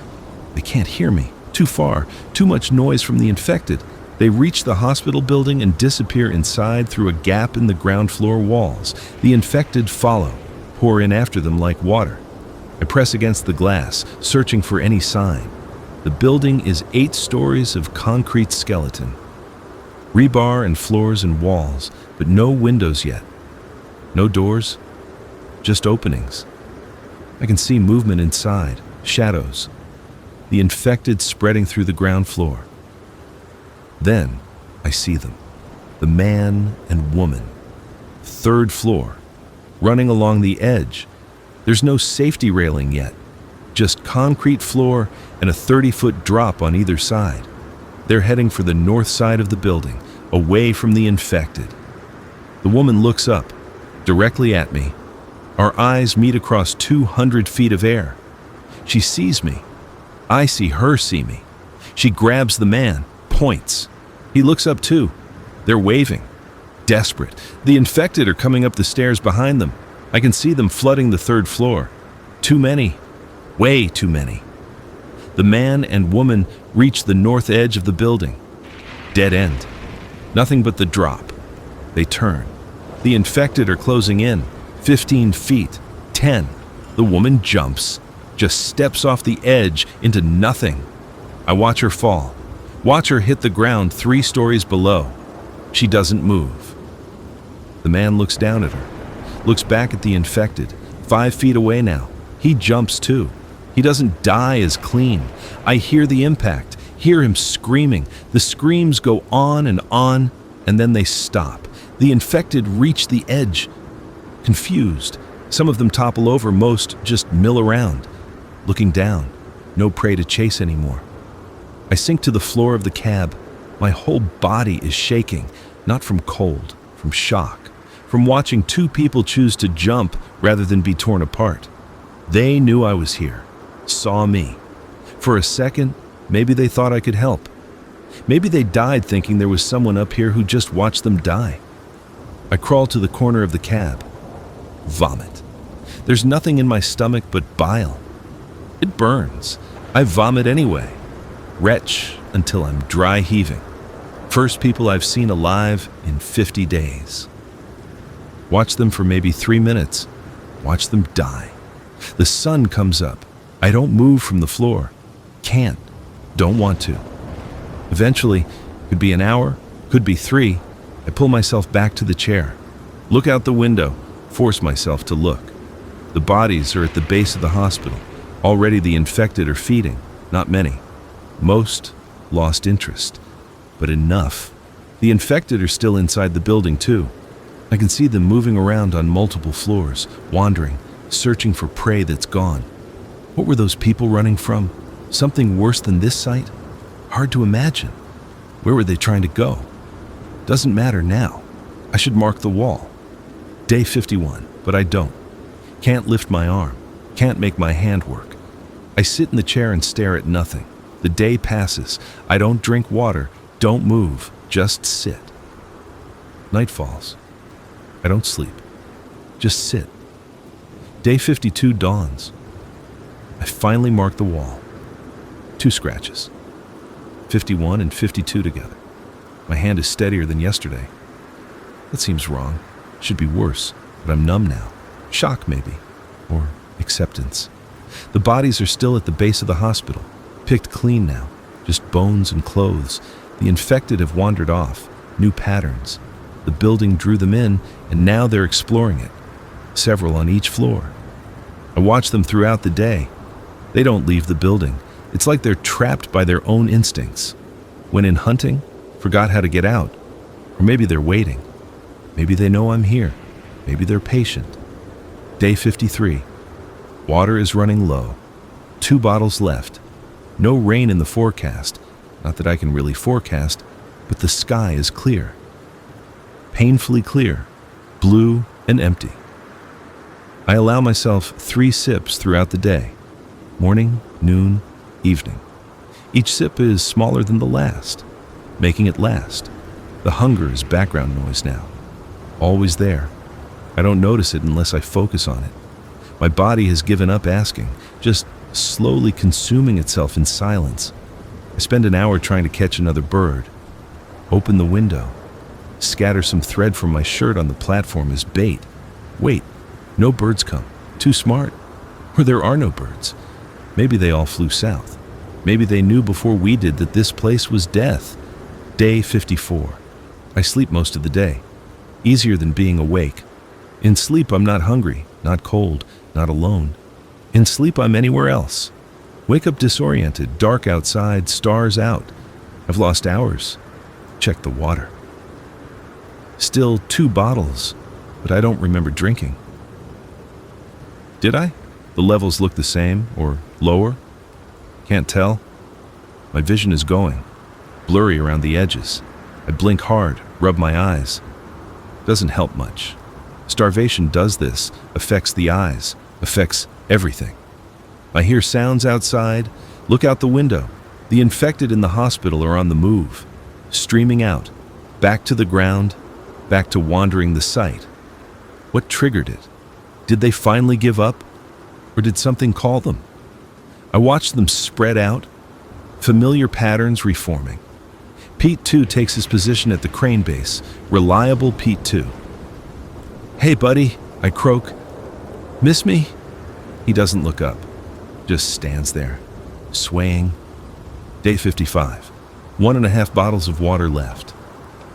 They can't hear me. Too far. Too much noise from the infected. They reach the hospital building and disappear inside through a gap in the ground floor walls. The infected follow, pour in after them like water. I press against the glass, searching for any sign. The building is 8 stories of concrete skeleton. Rebar and floors and walls, but no windows yet. No doors, just openings. I can see movement inside, shadows. The infected spreading through the ground floor. Then I see them, the man and woman. 3rd floor, running along the edge. There's no safety railing yet, just concrete floor and a 30-foot drop on either side. They're heading for the north side of the building, away from the infected. The woman looks up, directly at me. Our eyes meet across 200 feet of air. She sees me. I see her see me. She grabs the man, points. He looks up too. They're waving. Desperate. The infected are coming up the stairs behind them. I can see them flooding the 3rd floor. Too many. Way too many. The man and woman reach the north edge of the building. Dead end. Nothing but the drop. They turn. The infected are closing in. 15 feet. 10. The woman jumps. Just steps off the edge into nothing. I watch her fall. Watch her hit the ground 3 stories below. She doesn't move. The man looks down at her. Looks back at the infected. 5 feet away now. He jumps too. He doesn't die as clean. I hear the impact. Hear him screaming. The screams go on, and then they stop. The infected reach the edge. Confused. Some of them topple over, most just mill around. Looking down. No prey to chase anymore. I sink to the floor of the cab. My whole body is shaking, not from cold, from shock, from watching 2 people choose to jump rather than be torn apart. They knew I was here, saw me. For a second, maybe they thought I could help. Maybe they died thinking there was someone up here who just watched them die. I crawl to the corner of the cab. Vomit. There's nothing in my stomach but bile. It burns. I vomit anyway. Retch until I'm dry heaving. First people I've seen alive in 50 days. Watch them for maybe 3 minutes. Watch them die. The sun comes up. I don't move from the floor. Can't. Don't want to. Eventually, could be an hour, could be 3. I pull myself back to the chair. Look out the window. Force myself to look. The bodies are at the base of the hospital. Already the infected are feeding. Not many. Most lost interest. But enough. The infected are still inside the building too. I can see them moving around on multiple floors, wandering, searching for prey that's gone. What were those people running from? Something worse than this site? Hard to imagine. Where were they trying to go? Doesn't matter now. I should mark the wall. Day 51, but I don't. Can't lift my arm. Can't make my hand work. I sit in the chair and stare at nothing. The day passes. I don't drink water. Don't move. Just sit. Night falls. I don't sleep. Just sit. Day 52 dawns. I finally mark the wall. 2 scratches. 51 and 52 together. My hand is steadier than yesterday. That seems wrong. Should be worse, but I'm numb now. Shock maybe. Or acceptance. The bodies are still at the base of the hospital. Picked clean now. Just bones and clothes. The infected have wandered off. New patterns. The building drew them in, and now they're exploring it. Several on each floor. I watch them throughout the day. They don't leave the building. It's like they're trapped by their own instincts. When in hunting, forgot how to get out. Or maybe they're waiting. Maybe they know I'm here. Maybe they're patient. Day 53. Water is running low. 2 bottles left. No rain in the forecast. Not that I can really forecast, but the sky is clear. Painfully clear, blue and empty. I allow myself 3 sips throughout the day. Morning, noon, evening. Each sip is smaller than the last, making it last. The hunger is background noise now. Always there. I don't notice it unless I focus on it. My body has given up asking, just slowly consuming itself in silence. I spend an hour trying to catch another bird. Open the window. Scatter some thread from my shirt on the platform as bait. Wait, no birds come. Too smart. Or there are no birds. Maybe they all flew south. Maybe they knew before we did that this place was death. Day 54. I sleep most of the day. Easier than being awake. In sleep, I'm not hungry, not cold, not alone. In sleep, I'm anywhere else. Wake up disoriented, dark outside, stars out. I've lost hours. Check the water. Still 2 bottles, but I don't remember drinking. Did I? The levels look the same, or lower? Can't tell. My vision is going. Blurry around the edges. I blink hard, rub my eyes. Doesn't help much. Starvation does this, affects the eyes, affects everything. I hear sounds outside, look out the window. The infected in the hospital are on the move, streaming out, back to the ground, back to wandering the site. What triggered it? Did they finally give up? Or did something call them? I watch them spread out, familiar patterns reforming. Pete 2 takes his position at the crane base, reliable Pete 2. "Hey, buddy," I croak. "Miss me?" He doesn't look up, just stands there, swaying. Day 55. 1.5 bottles of water left.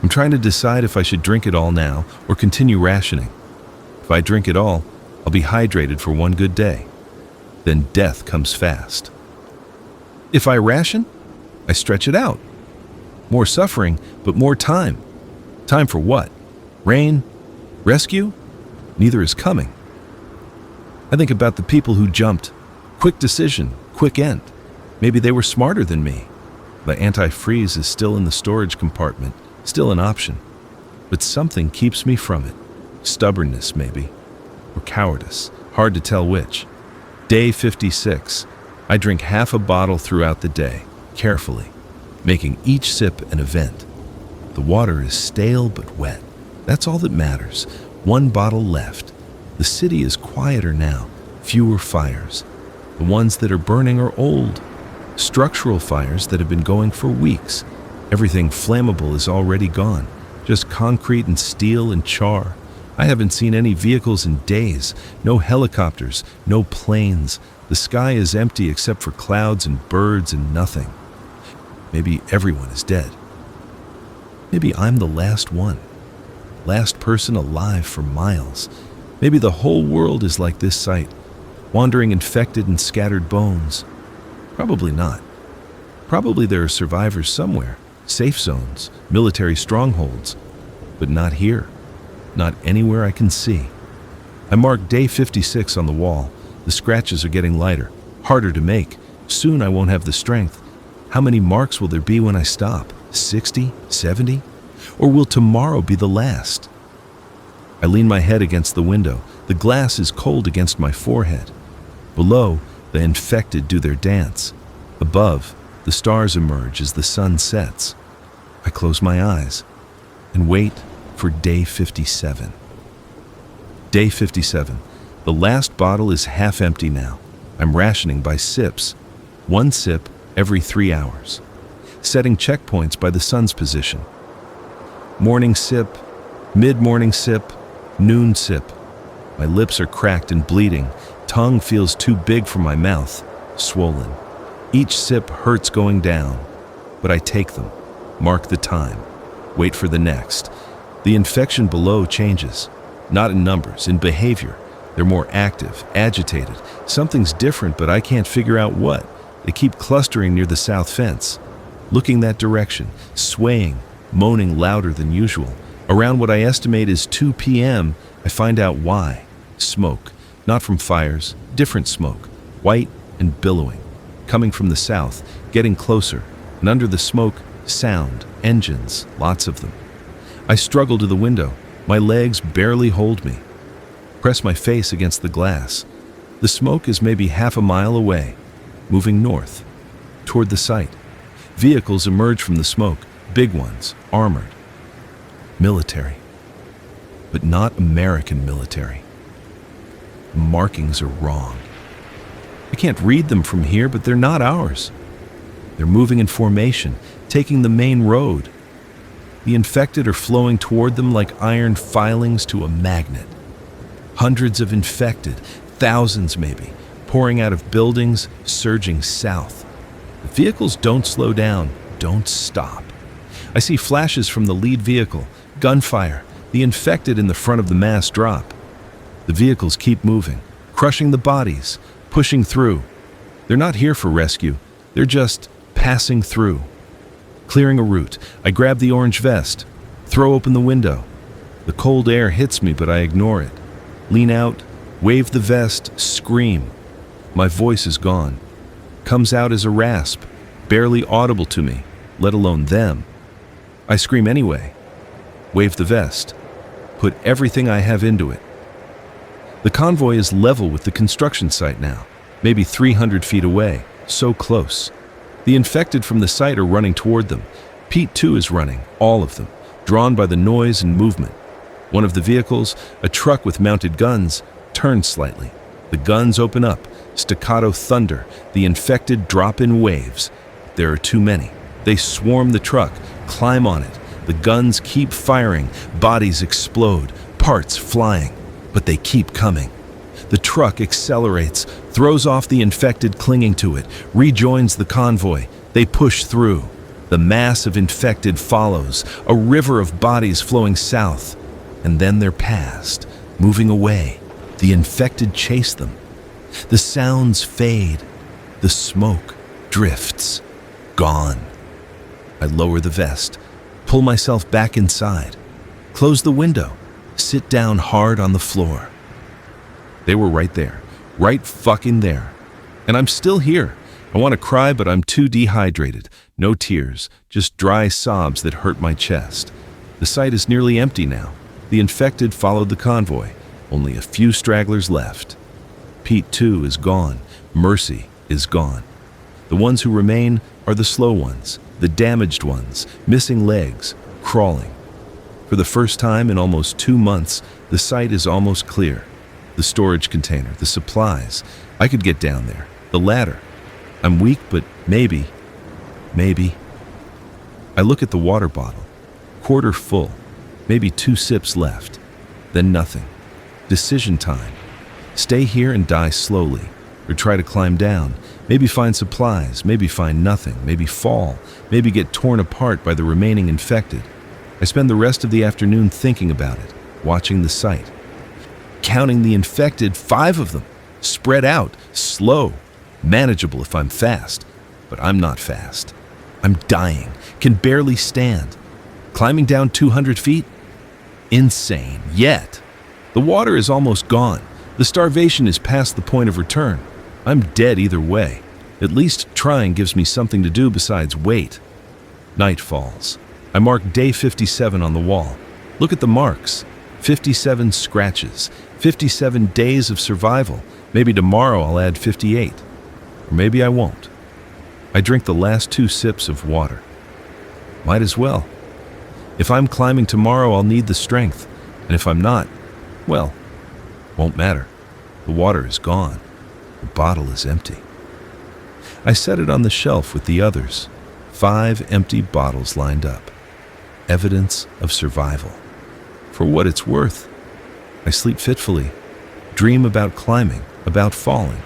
I'm trying to decide if I should drink it all now or continue rationing. If I drink it all, I'll be hydrated for 1 good day. Then death comes fast. If I ration, I stretch it out. More suffering, but more time. Time for what? Rain? Rescue? Neither is coming. I think about the people who jumped. Quick decision, quick end. Maybe they were smarter than me. The antifreeze is still in the storage compartment, still an option. But something keeps me from it. Stubbornness, maybe. Or cowardice. Hard to tell which. Day 56. I drink half a bottle throughout the day, carefully, making each sip an event. The water is stale but wet. That's all that matters. 1 bottle left. The city is quieter now, fewer fires. The ones that are burning are old. Structural fires that have been going for weeks. Everything flammable is already gone. Just concrete and steel and char. I haven't seen any vehicles in days. No helicopters, no planes. The sky is empty except for clouds and birds and nothing. Maybe everyone is dead. Maybe I'm the last one. Last person alive for miles. Maybe the whole world is like this site, wandering infected and scattered bones. Probably not. Probably there are survivors somewhere, safe zones, military strongholds, but not here, not anywhere I can see. I mark day 56 on the wall. The scratches are getting lighter, harder to make. Soon I won't have the strength. How many marks will there be when I stop? 60? 70? Or will tomorrow be the last? I lean my head against the window. The glass is cold against my forehead. Below, the infected do their dance. Above, the stars emerge as the sun sets. I close my eyes and wait for day 57. Day 57. The last bottle is half empty now. I'm rationing by sips. 1 sip every 3 hours. Setting checkpoints by the sun's position. Morning sip, mid-morning sip, noon sip. My lips are cracked and bleeding. Tongue feels too big for my mouth, swollen. Each sip hurts going down, but I take them, mark the time, wait for the next. The infection below changes, not in numbers, in behavior. They're more active, agitated. Something's different, but I can't figure out what. They keep clustering near the south fence, looking that direction, swaying, moaning louder than usual. Around what I estimate is 2 p.m., I find out why. Smoke. Not from fires, different smoke, white and billowing, coming from the south, getting closer, and under the smoke, sound, engines, lots of them. I struggle to the window. My legs barely hold me. Press my face against the glass. The smoke is maybe half a mile away, moving north, toward the site. Vehicles emerge from the smoke, big ones, armored. Military. But not American military. The markings are wrong. I can't read them from here, but they're not ours. They're moving in formation, taking the main road. The infected are flowing toward them like iron filings to a magnet. Hundreds of infected, thousands maybe, pouring out of buildings, surging south. The vehicles don't slow down, don't stop. I see flashes from the lead vehicle, gunfire, the infected in the front of the mass drop. The vehicles keep moving, crushing the bodies, pushing through. They're not here for rescue, they're just passing through. Clearing a route, I grab the orange vest, throw open the window. The cold air hits me, but I ignore it. Lean out, wave the vest, scream. My voice is gone. Comes out as a rasp, barely audible to me, let alone them. I scream anyway. Wave the vest. Put everything I have into it. The convoy is level with the construction site now, maybe 300 feet away, so close. The infected from the site are running toward them. Pete too is running, all of them, drawn by the noise and movement. One of the vehicles, a truck with mounted guns, turns slightly. The guns open up, staccato thunder, the infected drop in waves. There are too many. They swarm the truck, climb on it. The guns keep firing, bodies explode, parts flying, but they keep coming. The truck accelerates, throws off the infected clinging to it, rejoins the convoy. They push through. The mass of infected follows, a river of bodies flowing south. And then they're past, moving away. The infected chase them. The sounds fade. The smoke drifts. Gone. I lower the vest, pull myself back inside, close the window, sit down hard on the floor. They were right there, right fucking there. And I'm still here. I want to cry, but I'm too dehydrated. No tears, just dry sobs that hurt my chest. The site is nearly empty now. The infected followed the convoy. Only a few stragglers left. Pete too is gone. Mercy is gone. The ones who remain are the slow ones, the damaged ones, missing legs, crawling. For the first time in almost 2 months, the site is almost clear. The storage container, the supplies. I could get down there. The ladder. I'm weak, but maybe. I look at the water bottle. Quarter full. Maybe 2 sips left. Then nothing. Decision time. Stay here and die slowly, or try to climb down. Maybe find supplies, maybe find nothing, maybe fall, maybe get torn apart by the remaining infected. I spend the rest of the afternoon thinking about it, watching the site. Counting the infected, 5 of them, spread out, slow, manageable if I'm fast, but I'm not fast. I'm dying, can barely stand. Climbing down 200 feet? Insane, yet. The water is almost gone. The starvation is past the point of return. I'm dead either way. At least trying gives me something to do besides wait. Night falls. I mark day 57 on the wall. Look at the marks. 57 scratches. 57 days of survival. Maybe tomorrow I'll add 58. Or maybe I won't. I drink the last 2 sips of water. Might as well. If I'm climbing tomorrow, I'll need the strength. And if I'm not, well, won't matter. The water is gone. The bottle is empty. I set it on the shelf with the others. 5 empty bottles lined up. Evidence of survival. For what it's worth. I sleep fitfully. Dream about climbing, about falling.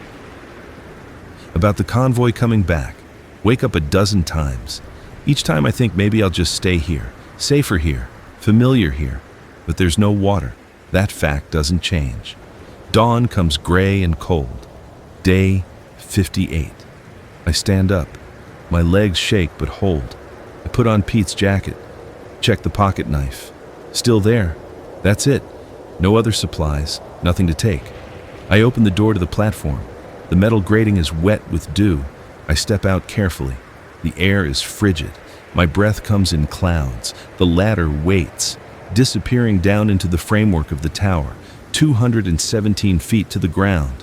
About the convoy coming back. Wake up a dozen times. Each time I think maybe I'll just stay here. Safer here. Familiar here. But there's no water. That fact doesn't change. Dawn comes gray and cold. Day 58. I stand up. My legs shake but hold. I put on Pete's jacket. Check the pocket knife. Still there. That's it. No other supplies. Nothing to take. I open the door to the platform. The metal grating is wet with dew. I step out carefully. The air is frigid. My breath comes in clouds. The ladder waits, disappearing down into the framework of the tower, 217 feet to the ground.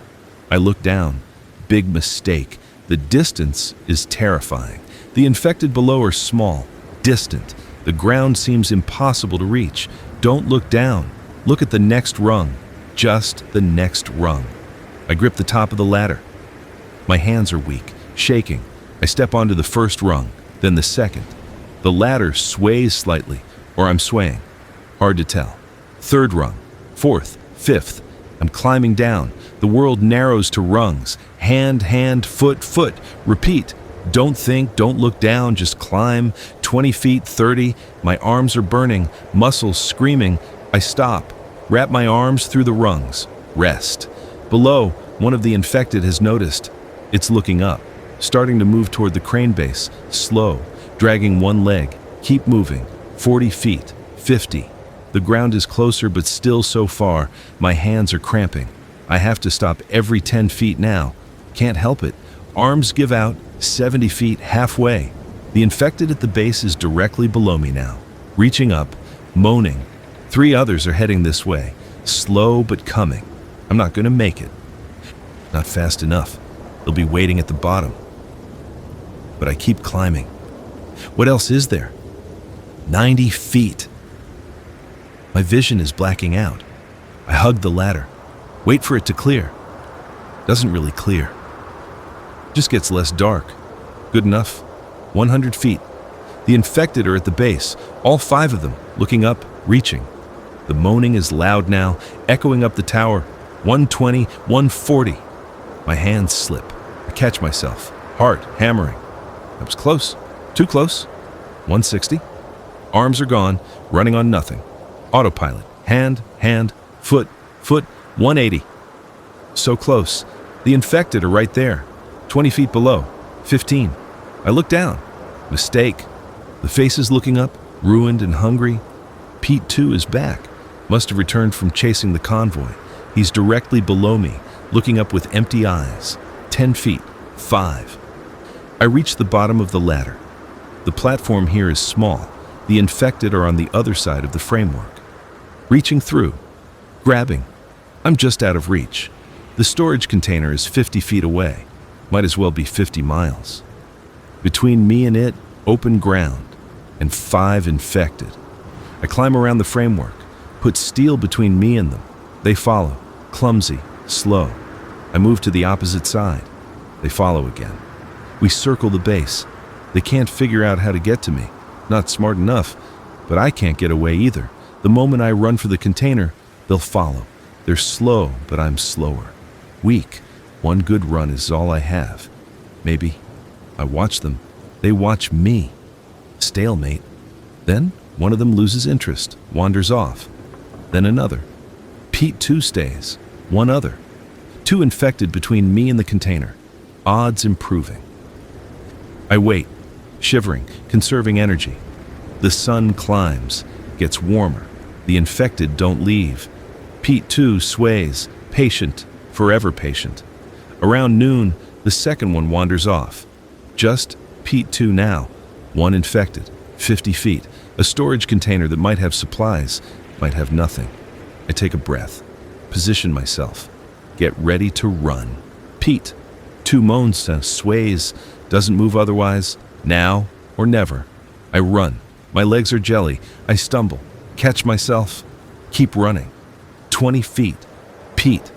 I look down. Big mistake. The distance is terrifying. The infected below are small, distant. The ground seems impossible to reach. Don't look down. Look at the next rung. Just the next rung. I grip the top of the ladder. My hands are weak, shaking. I step onto the first rung, then the second. The ladder sways slightly, or I'm swaying. Hard to tell. Third rung, fourth, fifth. I'm climbing down. The world narrows to rungs. Hand, foot, foot. Repeat. Don't think, don't look down, just climb. 20 feet, 30. My arms are burning, muscles screaming. I stop. Wrap my arms through the rungs. Rest. Below, one of the infected has noticed. It's looking up, starting to move toward the crane base. Slow, dragging one leg. Keep moving. 40 feet, 50. The ground is closer, but still so far. My hands are cramping. I have to stop every 10 feet now. Can't help it. Arms give out, 70 feet, halfway. The infected at the base is directly below me now, reaching up, moaning. 3 others are heading this way, slow but coming. I'm not going to make it. Not fast enough. They'll be waiting at the bottom. But I keep climbing. What else is there? 90 feet. My vision is blacking out. I hug the ladder, wait for it to clear. Doesn't really clear. Just gets less dark. Good enough. 100 feet. The infected are at the base, all 5 of them, looking up, reaching. The moaning is loud now, echoing up the tower. 120, 140. My hands slip. I catch myself, heart hammering. I was close, too close. 160. Arms are gone, running on nothing. Autopilot, hand, foot, 180. So close. The infected are right there, 20 feet below, 15. I look down. Mistake. The face is looking up, ruined and hungry. Pete, too, is back. Must have returned from chasing the convoy. He's directly below me, looking up with empty eyes. 10 feet, 5. I reach the bottom of the ladder. The platform here is small. The infected are on the other side of the framework. Reaching through, grabbing. I'm just out of reach. The storage container is 50 feet away. Might as well be 50 miles. Between me and it, open ground, and 5 infected. I climb around the framework, put steel between me and them. They follow, clumsy, slow. I move to the opposite side. They follow again. We circle the base. They can't figure out how to get to me. Not smart enough, but I can't get away either. The moment I run for the container, they'll follow. They're slow, but I'm slower. Weak. One good run is all I have. Maybe. I watch them. They watch me. Stalemate. Then one of them loses interest, wanders off. Then another. Pete, too, stays. One other. 2 infected between me and the container. Odds improving. I wait, shivering, conserving energy. The sun climbs, gets warmer. The infected don't leave. Pete, too, sways, patient, forever patient. Around noon, the second one wanders off. Just Pete, too, now. 1 infected, 50 feet. A storage container that might have supplies, might have nothing. I take a breath, position myself, get ready to run. Pete, 2 moans, sways, doesn't move otherwise, now or never. I run. My legs are jelly. I stumble, catch myself, keep running. 20 feet. Pete.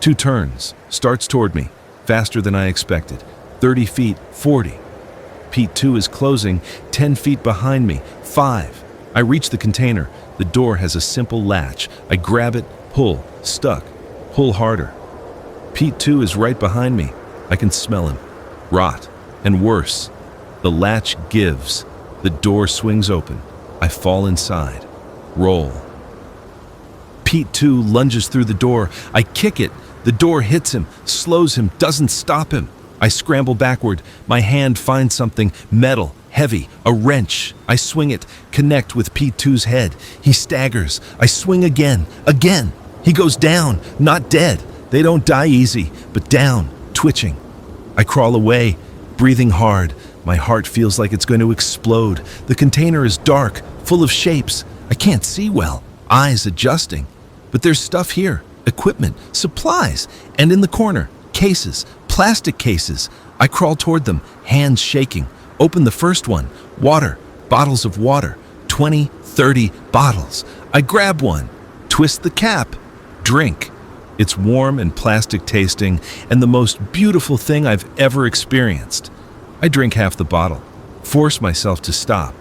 2 turns, starts toward me, faster than I expected. 30 feet, 40. Pete, 2 is closing, 10 feet behind me, 5. I reach the container. The door has a simple latch. I grab it, pull, stuck, pull harder. Pete, 2 is right behind me. I can smell him. Rot. And worse. The latch gives. The door swings open. I fall inside. Roll. Pete, 2 lunges through the door. I kick it. The door hits him, slows him, doesn't stop him. I scramble backward. My hand finds something, metal, heavy, a wrench. I swing it, connect with Pete, 2's head. He staggers. I swing again. He goes down, not dead. They don't die easy, but down, twitching. I crawl away, breathing hard. My heart feels like it's going to explode. The container is dark, full of shapes. I can't see well, eyes adjusting. But there's stuff here, equipment, supplies, and in the corner, cases, plastic cases. I crawl toward them, hands shaking. Open the first one, water, bottles of water, 20, 30 bottles. I grab one, twist the cap, drink. It's warm and plastic tasting, and the most beautiful thing I've ever experienced. I drink half the bottle, force myself to stop.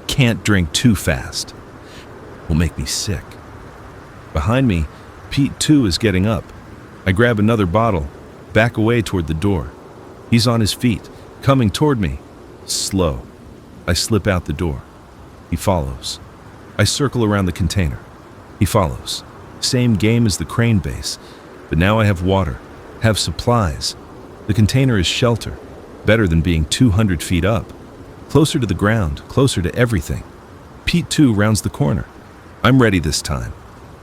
Can't drink too fast. Will make me sick. Behind me, Pete too is getting up. I grab another bottle, back away toward the door. He's on his feet, coming toward me. Slow. I slip out the door. He follows. I circle around the container. He follows. Same game as the crane base, but now I have water, have supplies. The container is shelter, better than being 200 feet up. Closer to the ground, closer to everything. Pete too rounds the corner. I'm ready this time.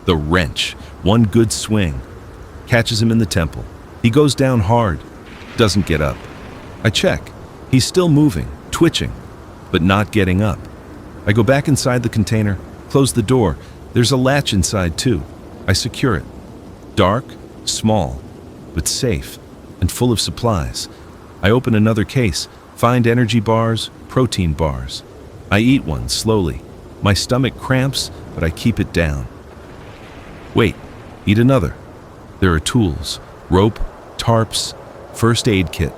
The wrench, one good swing. Catches him in the temple. He goes down hard, doesn't get up. I check. He's still moving, twitching, but not getting up. I go back inside the container, close the door. There's a latch inside too. I secure it. Dark, small, but safe, and full of supplies. I open another case, find energy bars, protein bars. I eat one slowly. My stomach cramps, but I keep it down. Wait, eat another. There are tools, rope, tarps, first aid kit,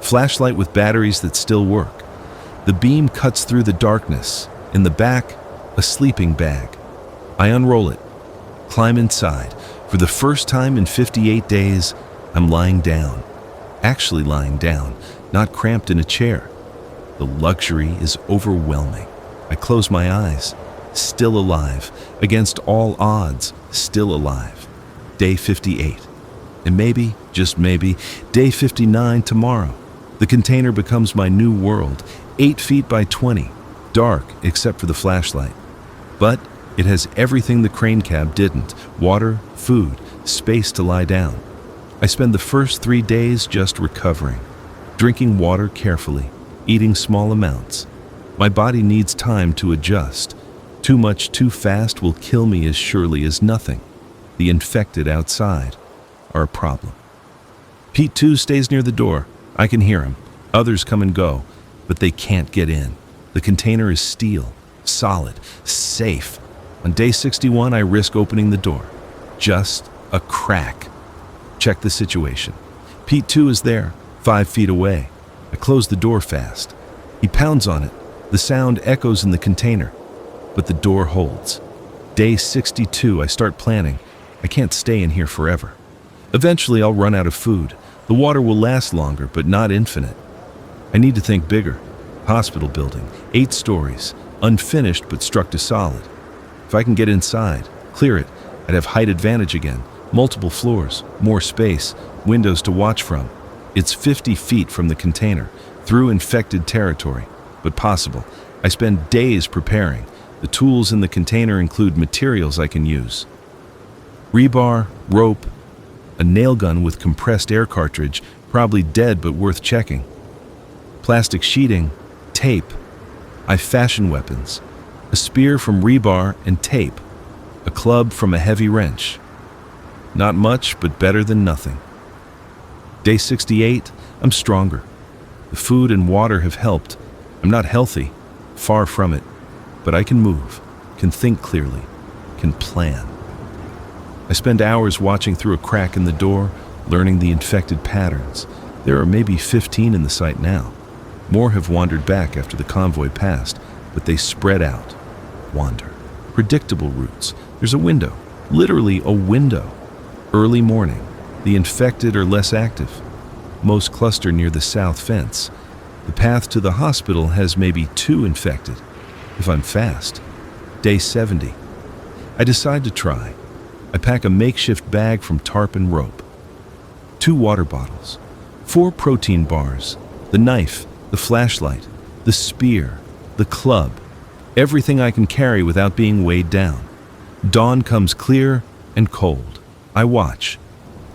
flashlight with batteries that still work. The beam cuts through the darkness. In the back, a sleeping bag. I unroll it, climb inside. For the first time in 58 days, I'm lying down. Actually lying down, not cramped in a chair. The luxury is overwhelming. I close my eyes. Still alive. Against all odds, still alive. Day 58. And maybe, just maybe, day 59 tomorrow. The container becomes my new world, 8 feet by 20, dark except for the flashlight. But it has everything the crane cab didn't: water, food, space to lie down. I spend the first 3 days just recovering, drinking water carefully, eating small amounts. My body needs time to adjust. Too much too fast will kill me as surely as nothing. The infected outside are a problem. Pete too stays near the door. I can hear him. Others come and go, but they can't get in. The container is steel, solid, safe. On day 61, I risk opening the door. Just a crack. Check the situation. Pete too is there, 5 feet away. I close the door fast. He pounds on it. The sound echoes in the container, but the door holds. Day 62, I start planning. I can't stay in here forever. Eventually, I'll run out of food. The water will last longer, but not infinite. I need to think bigger. Hospital building, 8 stories, unfinished but struck to solid. If I can get inside, clear it, I'd have height advantage again. Multiple floors, more space, windows to watch from. It's 50 feet from the container, through infected territory, but possible. I spend days preparing. The tools in the container include materials I can use: rebar, rope, a nail gun with compressed air cartridge, probably dead but worth checking, plastic sheeting, tape. I fashion weapons: a spear from rebar and tape, a club from a heavy wrench. Not much, but better than nothing. Day 68, I'm stronger. The food and water have helped. I'm not healthy, far from it, but I can move, can think clearly, can plan. I spend hours watching through a crack in the door, learning the infected patterns. There are maybe 15 in the site now. More have wandered back after the convoy passed, but they spread out, wander. Predictable routes. There's a window, literally a window. Early morning. The infected are less active. Most cluster near the south fence. The path to the hospital has maybe 2 infected, if I'm fast. Day 70. I decide to try. I pack a makeshift bag from tarp and rope. 2 water bottles, 4 protein bars, the knife, the flashlight, the spear, the club, everything I can carry without being weighed down. Dawn comes clear and cold. I watch.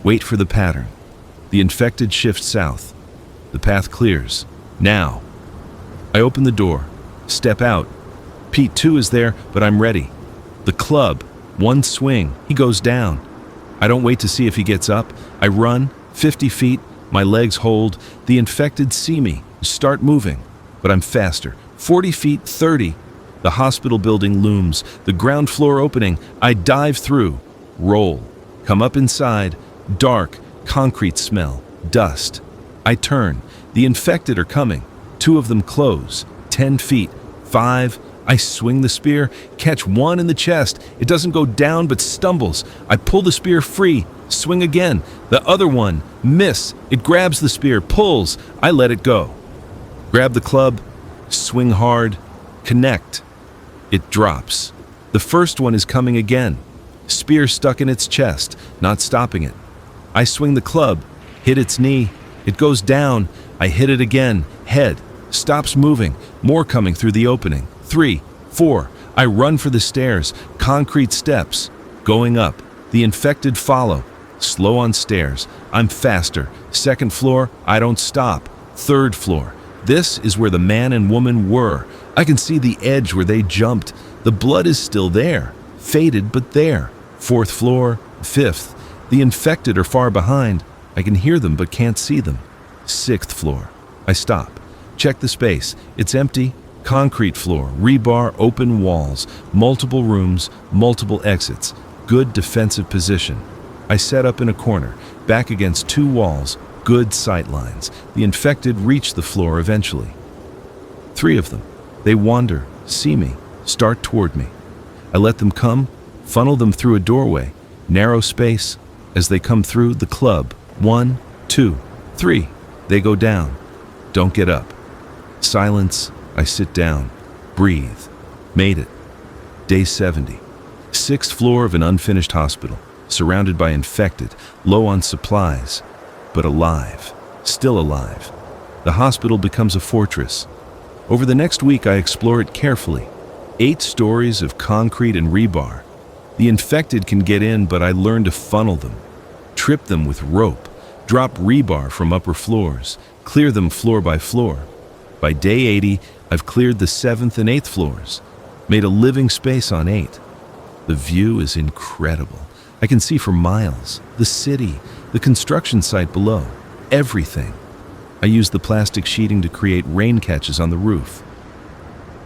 Wait for the pattern. The infected shifts south. The path clears. Now. I open the door. Step out. Pete 2 is there, but I'm ready. The club. One swing. He goes down. I don't wait to see if he gets up. I run. 50 feet. My legs hold. The infected see me. Start moving. But I'm faster. 40 feet. 30. The hospital building looms. The ground floor opening. I dive through. Roll. Come up inside. Dark. Concrete smell. Dust. I turn. The infected are coming. 2 of them close. 10 feet. 5. I swing the spear, catch one in the chest. It doesn't go down but stumbles. I pull the spear free, swing again. The other one, miss. It grabs the spear, pulls. I let it go. Grab the club, swing hard, connect. It drops. The first one is coming again. Spear stuck in its chest, not stopping it. I swing the club, hit its knee. It goes down. I hit it again, head. Stops moving, more coming through the opening. 3, 4. I run for the stairs, concrete steps. Going up. The infected follow. Slow on stairs. I'm faster. 2nd floor, I don't stop. 3rd floor. This is where the man and woman were. I can see the edge where they jumped. The blood is still there. Faded, but there. 4th floor. 5th. The infected are far behind. I can hear them, but can't see them. 6th floor. I stop. Check the space. It's empty. Concrete floor, rebar, open walls, multiple rooms, multiple exits. Good defensive position. I set up in a corner, back against 2 walls, good sight lines. The infected reach the floor eventually. 3 of them. They wander, see me, start toward me. I let them come, funnel them through a doorway, narrow space. As they come through, the club. 1, 2, 3. They go down. Don't get up. Silence. I sit down, breathe, made it. Day 70. 6th floor of an unfinished hospital, surrounded by infected, low on supplies, but alive, still alive. The hospital becomes a fortress. Over the next week, I explore it carefully. 8 stories of concrete and rebar. The infected can get in, but I learn to funnel them, trip them with rope, drop rebar from upper floors, clear them floor by floor. By day 80, I've cleared the 7th and 8th floors, made a living space on 8. The view is incredible. I can see for miles, the city, the construction site below, everything. I use the plastic sheeting to create rain catches on the roof.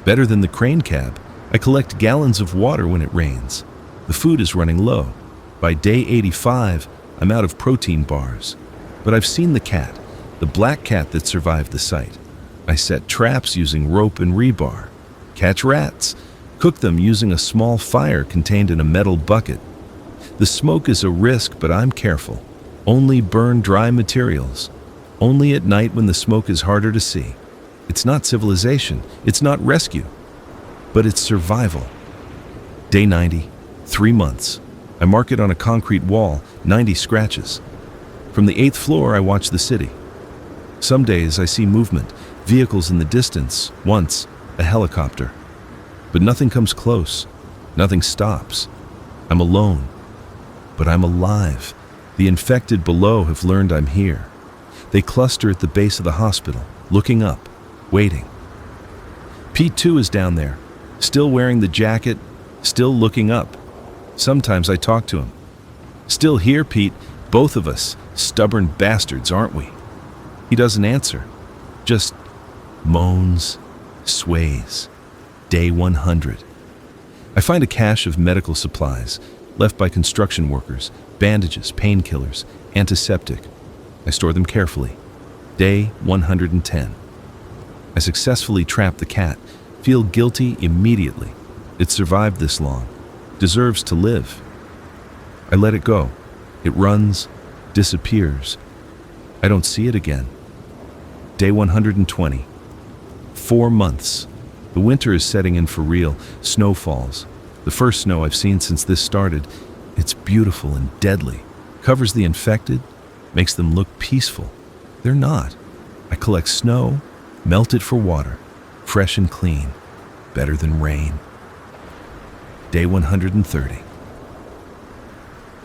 Better than the crane cab, I collect gallons of water when it rains. The food is running low. By day 85, I'm out of protein bars. But I've seen the cat, the black cat that survived the site. I set traps using rope and rebar, catch rats, cook them using a small fire contained in a metal bucket. The smoke is a risk, but I'm careful. Only burn dry materials. Only at night when the smoke is harder to see. It's not civilization, it's not rescue, but it's survival. Day 90, 3 months. I mark it on a concrete wall, 90 scratches. From the 8th floor, I watch the city. Some days I see movement. Vehicles in the distance, once a helicopter. But nothing comes close, nothing stops. I'm alone, but I'm alive. The infected below have learned I'm here. They cluster at the base of the hospital, looking up, waiting. Pete 2 is down there, still wearing the jacket, still looking up. Sometimes I talk to him. Still here, Pete, both of us, stubborn bastards, aren't we? He doesn't answer, just moans, sways. Day 100. I find a cache of medical supplies left by construction workers, bandages, painkillers, antiseptic. I store them carefully. Day 110. I successfully trap the cat, feel guilty immediately. It survived this long, deserves to live. I let it go. It runs, disappears. I don't see it again. Day 120. 4 months. The winter is setting in for real. Snow falls. The first snow I've seen since this started. It's beautiful and deadly. Covers the infected, makes them look peaceful. They're not. I collect snow, melt it for water, fresh and clean, better than rain. Day 130.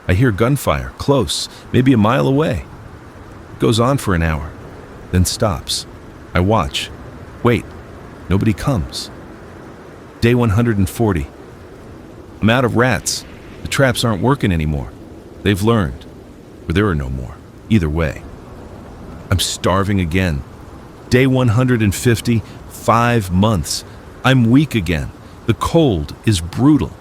I hear gunfire, close, maybe a mile away. It goes on for an hour, then stops. I watch. Wait, nobody comes. Day 140. I'm out of rats. The traps aren't working anymore. They've learned, or there are no more. Either way. I'm starving again. Day 150, 5 months. I'm weak again. The cold is brutal.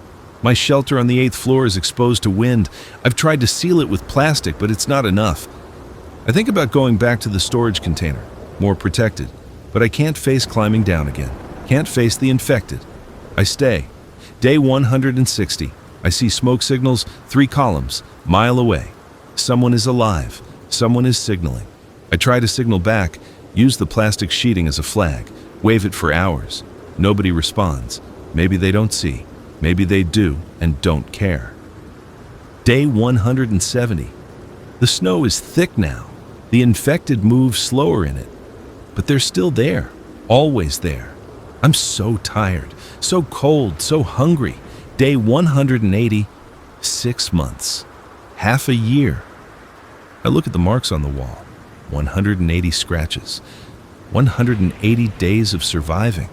My shelter on the 8th floor is exposed to wind. I've tried to seal it with plastic, but it's not enough. I think about going back to the storage container, more protected, but I can't face climbing down again. Can't face the infected. I stay. Day 160. I see smoke signals, 3 columns, mile away. Someone is alive. Someone is signaling. I try to signal back, use the plastic sheeting as a flag, wave it for hours. Nobody responds. Maybe they don't see. Maybe they do and don't care. Day 170. The snow is thick now. The infected move slower in it. But they're still there. Always there. I'm so tired, so cold, so hungry. Day 180. 6 months. Half a year. I look at the marks on the wall. 180 scratches. 180 days of surviving.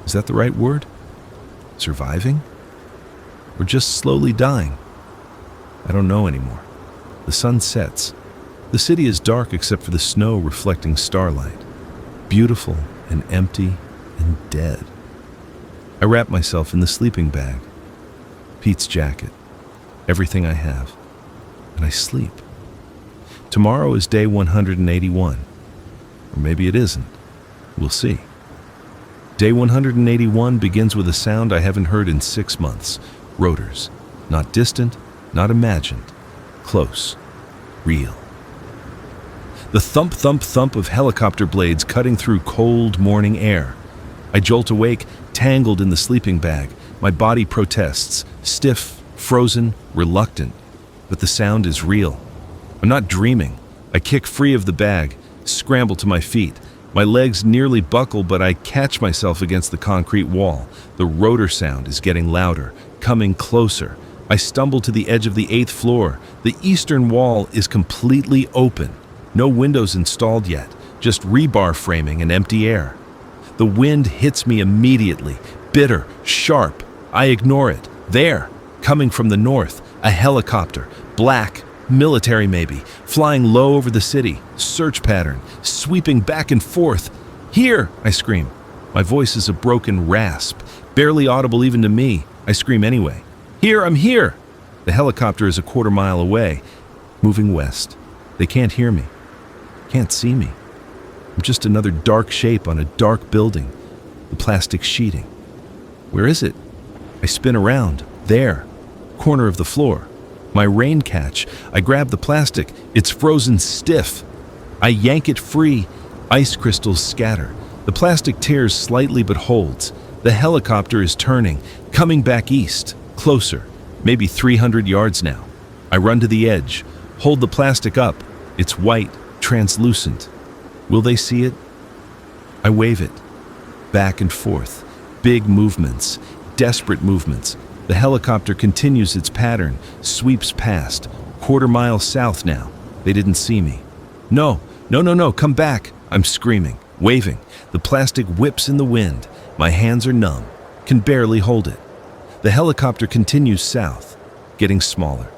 Is that the right word? Surviving? Or just slowly dying? I don't know anymore. The sun sets. The city is dark except for the snow reflecting starlight. Beautiful and empty and dead. I wrap myself in the sleeping bag. Pete's jacket. Everything I have. And I sleep. Tomorrow is day 181. Or maybe it isn't. We'll see. Day 181 begins with a sound I haven't heard in 6 months. Rotors. Not distant, not imagined. Close. Real. The thump, thump, thump of helicopter blades cutting through cold morning air. I jolt awake, tangled in the sleeping bag. My body protests, stiff, frozen, reluctant. But the sound is real. I'm not dreaming. I kick free of the bag, scramble to my feet. My legs nearly buckle, but I catch myself against the concrete wall. The rotor sound is getting louder, coming closer. I stumble to the edge of the 8th floor. The eastern wall is completely open. No windows installed yet, just rebar framing and empty air. The wind hits me immediately, bitter, sharp. I ignore it. There, coming from the north, a helicopter, black, military maybe, flying low over the city, search pattern, sweeping back and forth. Here, I scream. My voice is a broken rasp, barely audible even to me. I scream anyway. Here, I'm here! The helicopter is a quarter mile away, moving west. They can't hear me, can't see me. I'm just another dark shape on a dark building, the plastic sheeting. Where is it? I spin around, there, corner of the floor. My rain catch. I grab the plastic. It's frozen stiff. I yank it free. Ice crystals scatter. The plastic tears slightly but holds. The helicopter is turning, coming back east, closer, maybe 300 yards now. I run to the edge, hold the plastic up. It's white, translucent. Will they see it? I wave it. Back and forth. Big movements, desperate movements. The helicopter continues its pattern, sweeps past, quarter mile south now. They didn't see me. No, come back, I'm screaming, waving. The plastic whips in the wind. My hands are numb, can barely hold it. The helicopter continues south, getting smaller.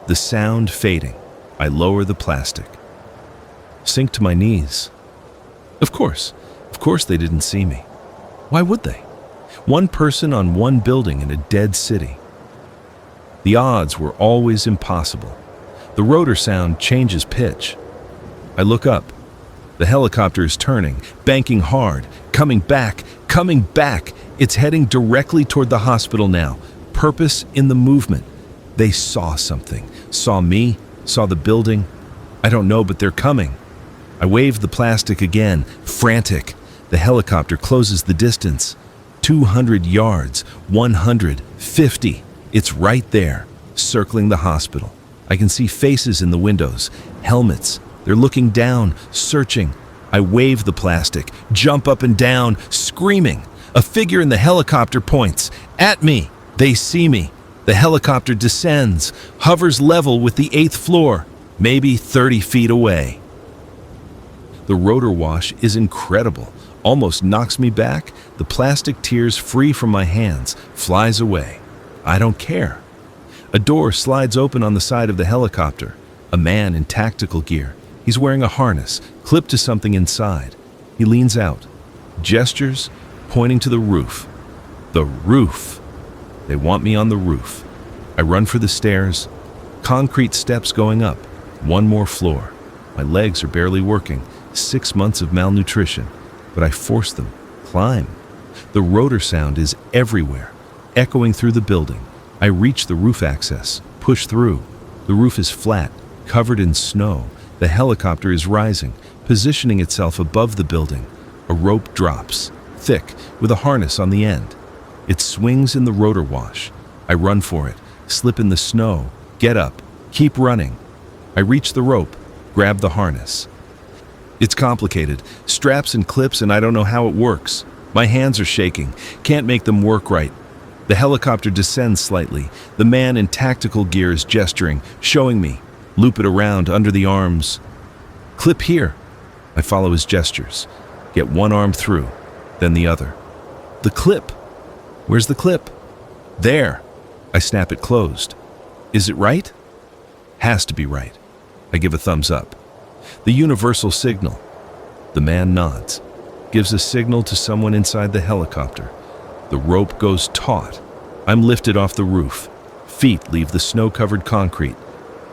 The sound fading. I lower the plastic. Sink to my knees. Of course they didn't see me. Why would they? One person on one building in a dead city. The odds were always impossible. The rotor sound changes pitch. I look up. The helicopter is turning, banking hard, coming back. It's heading directly toward the hospital now. Purpose in the movement. They saw something. Saw me, saw the building. I don't know, but they're coming. I wave the plastic again, frantic. The helicopter closes the distance. 200 yards, 150. It's right there, circling the hospital. I can see faces in the windows, helmets. They're looking down, searching. I wave the plastic, jump up and down, screaming. A figure in the helicopter points at me. They see me. The helicopter descends, hovers level with the 8th floor, maybe 30 feet away. The rotor wash is incredible, almost knocks me back. The plastic tears free from my hands, flies away. I don't care. A door slides open on the side of the helicopter. A man in tactical gear. He's wearing a harness, clipped to something inside. He leans out, gestures, pointing to the roof. The roof! They want me on the roof. I run for the stairs. Concrete steps going up. One more floor. My legs are barely working. 6 months of malnutrition. But I force them. Climb. The rotor sound is everywhere, echoing through the building. I reach the roof access, push through. The roof is flat, covered in snow. The helicopter is rising, positioning itself above the building. A rope drops, thick, with a harness on the end. It swings in the rotor wash. I run for it, slip in the snow, get up, keep running. I reach the rope, grab the harness. It's complicated, straps and clips, and I don't know how it works. My hands are shaking, can't make them work right. The helicopter descends slightly. The man in tactical gear is gesturing, showing me. Loop it around under the arms. Clip here. I follow his gestures. Get one arm through, then the other. The clip. Where's the clip? There. I snap it closed. Is it right? Has to be right. I give a thumbs up. The universal signal. The man nods. Gives a signal to someone inside the helicopter. The rope goes taut. I'm lifted off the roof. Feet leave the snow-covered concrete.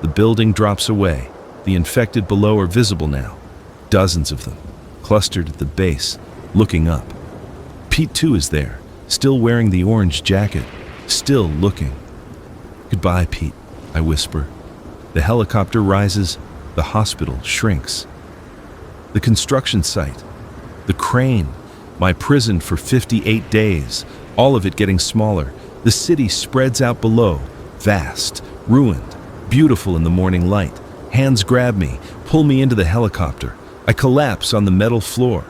The building drops away. The infected below are visible now. Dozens of them, clustered at the base, looking up. Pete too is there, still wearing the orange jacket, still looking. Goodbye, Pete, I whisper. The helicopter rises. The hospital shrinks. The construction site. The crane. My prison for 58 days, all of it getting smaller. The city spreads out below, vast, ruined, beautiful in the morning light. Hands grab me, pull me into the helicopter. I collapse on the metal floor.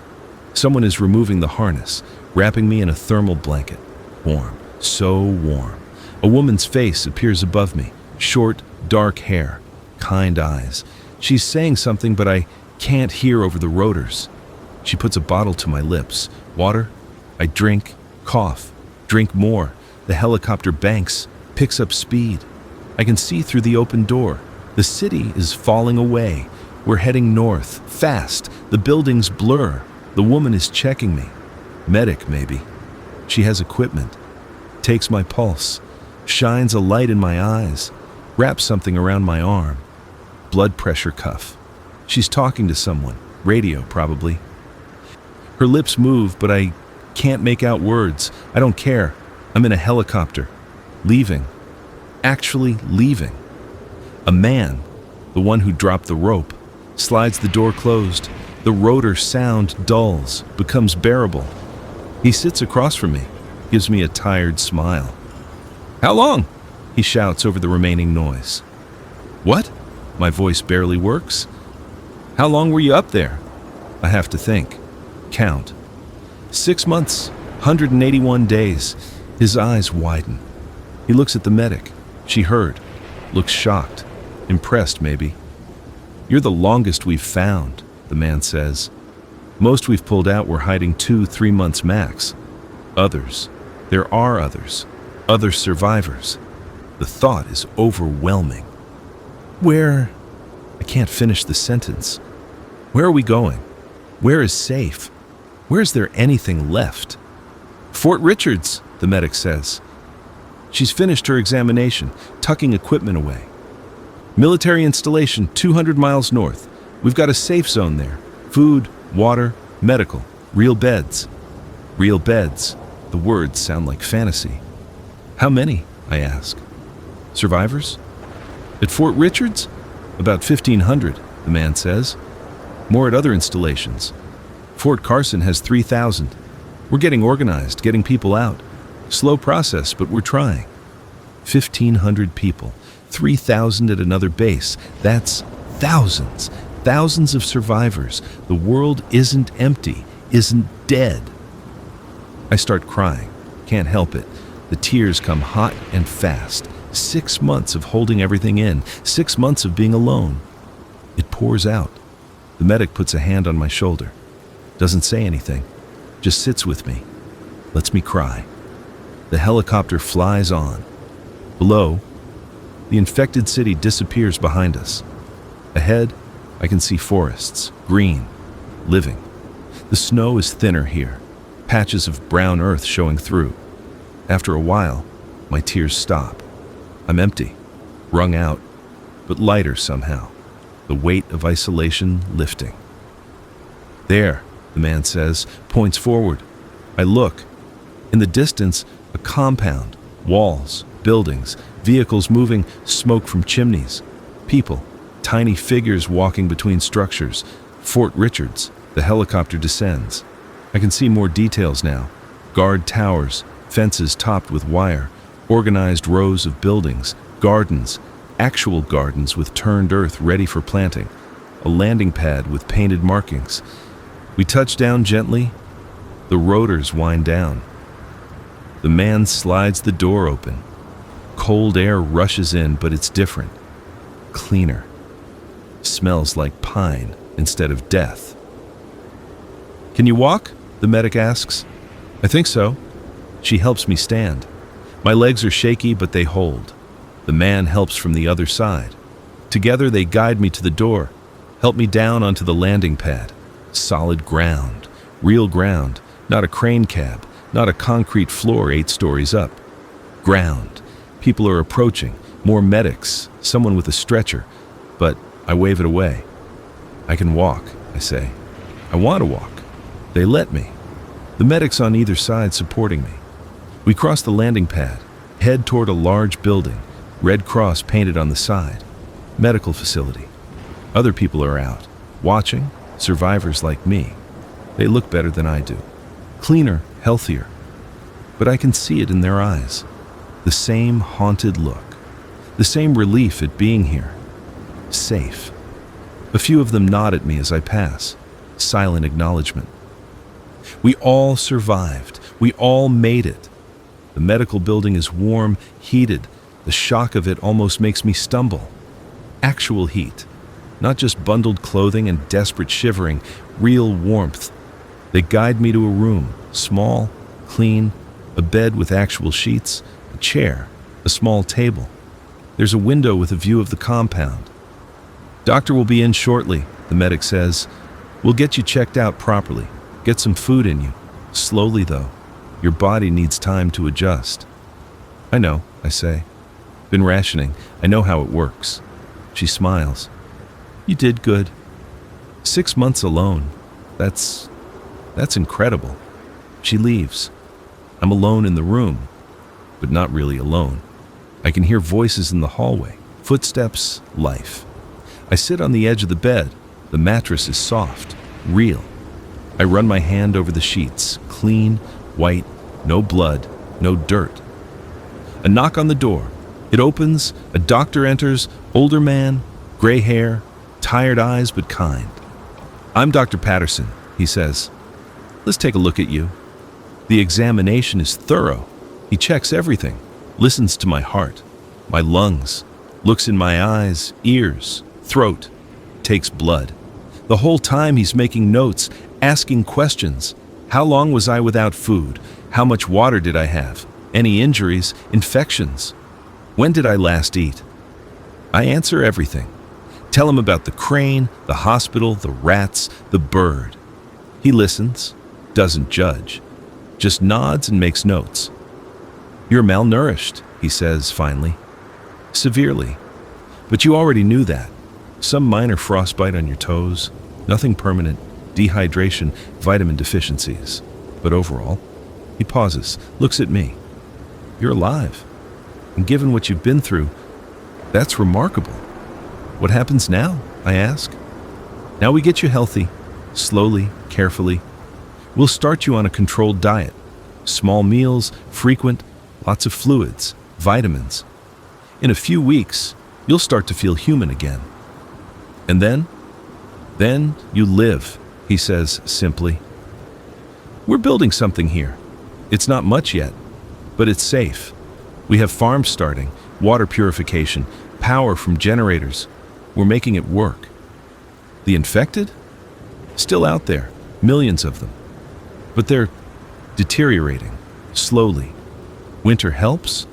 Someone is removing the harness, wrapping me in a thermal blanket. Warm, so warm. A woman's face appears above me, short, dark hair, kind eyes. She's saying something, but I can't hear over the rotors. She puts a bottle to my lips. Water? I drink, cough, drink more. The helicopter banks, picks up speed. I can see through the open door. The city is falling away. We're heading north, fast. The buildings blur. The woman is checking me. Medic, maybe. She has equipment. Takes my pulse. Shines a light in my eyes. Wraps something around my arm. Blood pressure cuff. She's talking to someone. Radio, probably. Her lips move, but I can't make out words. I don't care. I'm in a helicopter. Leaving. Actually leaving. A man, the one who dropped the rope, slides the door closed. The rotor sound dulls, becomes bearable. He sits across from me, gives me a tired smile. How long? He shouts over the remaining noise. What? My voice barely works. How long were you up there? I have to think. Count. 6 months, 181 days. His eyes widen. He looks at the medic. She heard. Looks shocked. Impressed, maybe. You're the longest we've found, the man says. Most we've pulled out were hiding 2-3 months max. Others. There are others. Other survivors. The thought is overwhelming. Where? I can't finish the sentence. Where are we going? Where is safe? Where is there anything left? Fort Richards, the medic says. She's finished her examination, tucking equipment away. Military installation 200 miles north. We've got a safe zone there. Food, water, medical, real beds. Real beds. The words sound like fantasy. How many? I ask. Survivors? At Fort Richards? About 1,500, the man says. More at other installations. Fort Carson has 3,000. We're getting organized, getting people out. Slow process, but we're trying. 1,500 people, 3,000 at another base. That's thousands, thousands of survivors. The world isn't empty, isn't dead. I start crying. Can't help it. The tears come hot and fast. 6 months of holding everything in, 6 months of being alone. It pours out. The medic puts a hand on my shoulder. Doesn't say anything, just sits with me. Lets me cry. The helicopter flies on. Below, the infected city disappears behind us. Ahead, I can see forests, green, living. The snow is thinner here, patches of brown earth showing through. After a while, my tears stop. I'm empty, wrung out, but lighter somehow, the weight of isolation lifting. There, the man says, points forward. I look. In the distance, a compound, walls, buildings, vehicles moving, smoke from chimneys, people, tiny figures walking between structures. Fort Richards, the helicopter descends. I can see more details now. Guard towers, fences topped with wire, organized rows of buildings, gardens, actual gardens with turned earth ready for planting, a landing pad with painted markings. We touch down gently. The rotors wind down. The man slides the door open. Cold air rushes in, but it's different. Cleaner. Smells like pine instead of death. "Can you walk?" the medic asks. "I think so." She helps me stand. My legs are shaky, but they hold. The man helps from the other side. Together they guide me to the door, help me down onto the landing pad. Solid ground, real ground, not a crane cab, not a concrete floor 8 stories up. Ground. People are approaching, more medics, someone with a stretcher, but I wave it away. "I can walk," I say. "I want to walk." They let me. The medics on either side supporting me. We cross the landing pad, head toward a large building, Red Cross painted on the side. Medical facility. Other people are out, watching, survivors like me. They look better than I do. Cleaner, healthier. But I can see it in their eyes. The same haunted look. The same relief at being here. Safe. A few of them nod at me as I pass. Silent acknowledgement. We all survived. We all made it. The medical building is warm, heated. The shock of it almost makes me stumble. Actual heat. Not just bundled clothing and desperate shivering, real warmth. They guide me to a room, small, clean, a bed with actual sheets, a chair, a small table. There's a window with a view of the compound. "Doctor will be in shortly," the medic says. "We'll get you checked out properly, get some food in you. Slowly though. Your body needs time to adjust." "I know," I say. "Been rationing. I know how it works." She smiles. "You did good. 6 months alone. That's incredible." She leaves. I'm alone in the room, but not really alone. I can hear voices in the hallway, footsteps, life. I sit on the edge of the bed. The mattress is soft, real. I run my hand over the sheets, clean, white, no blood, no dirt. A knock on the door. It opens, a doctor enters, older man, gray hair, tired eyes but kind. "I'm Dr. Patterson," he says. "Let's take a look at you." The examination is thorough. He checks everything, listens to my heart, my lungs, looks in my eyes, ears, throat, takes blood. The whole time he's making notes, asking questions. How long was I without food? How much water did I have? Any injuries, infections? When did I last eat? I answer everything. Tell him about the crane, the hospital, the rats, the bird. He listens, doesn't judge, just nods and makes notes. "You're malnourished," he says finally. "Severely. But you already knew that. Some minor frostbite on your toes, nothing permanent, dehydration, vitamin deficiencies. But overall," he pauses, looks at me. "You're alive. And given what you've been through, that's remarkable." "What happens now?" I ask. "Now we get you healthy, slowly, carefully. We'll start you on a controlled diet. Small meals, frequent, lots of fluids, vitamins. In a few weeks, you'll start to feel human again. And then you live," he says simply. "We're building something here. It's not much yet. But it's safe. We have farms starting, water purification, power from generators. We're making it work. The infected? Still out there, millions of them. But they're deteriorating, slowly. Winter helps,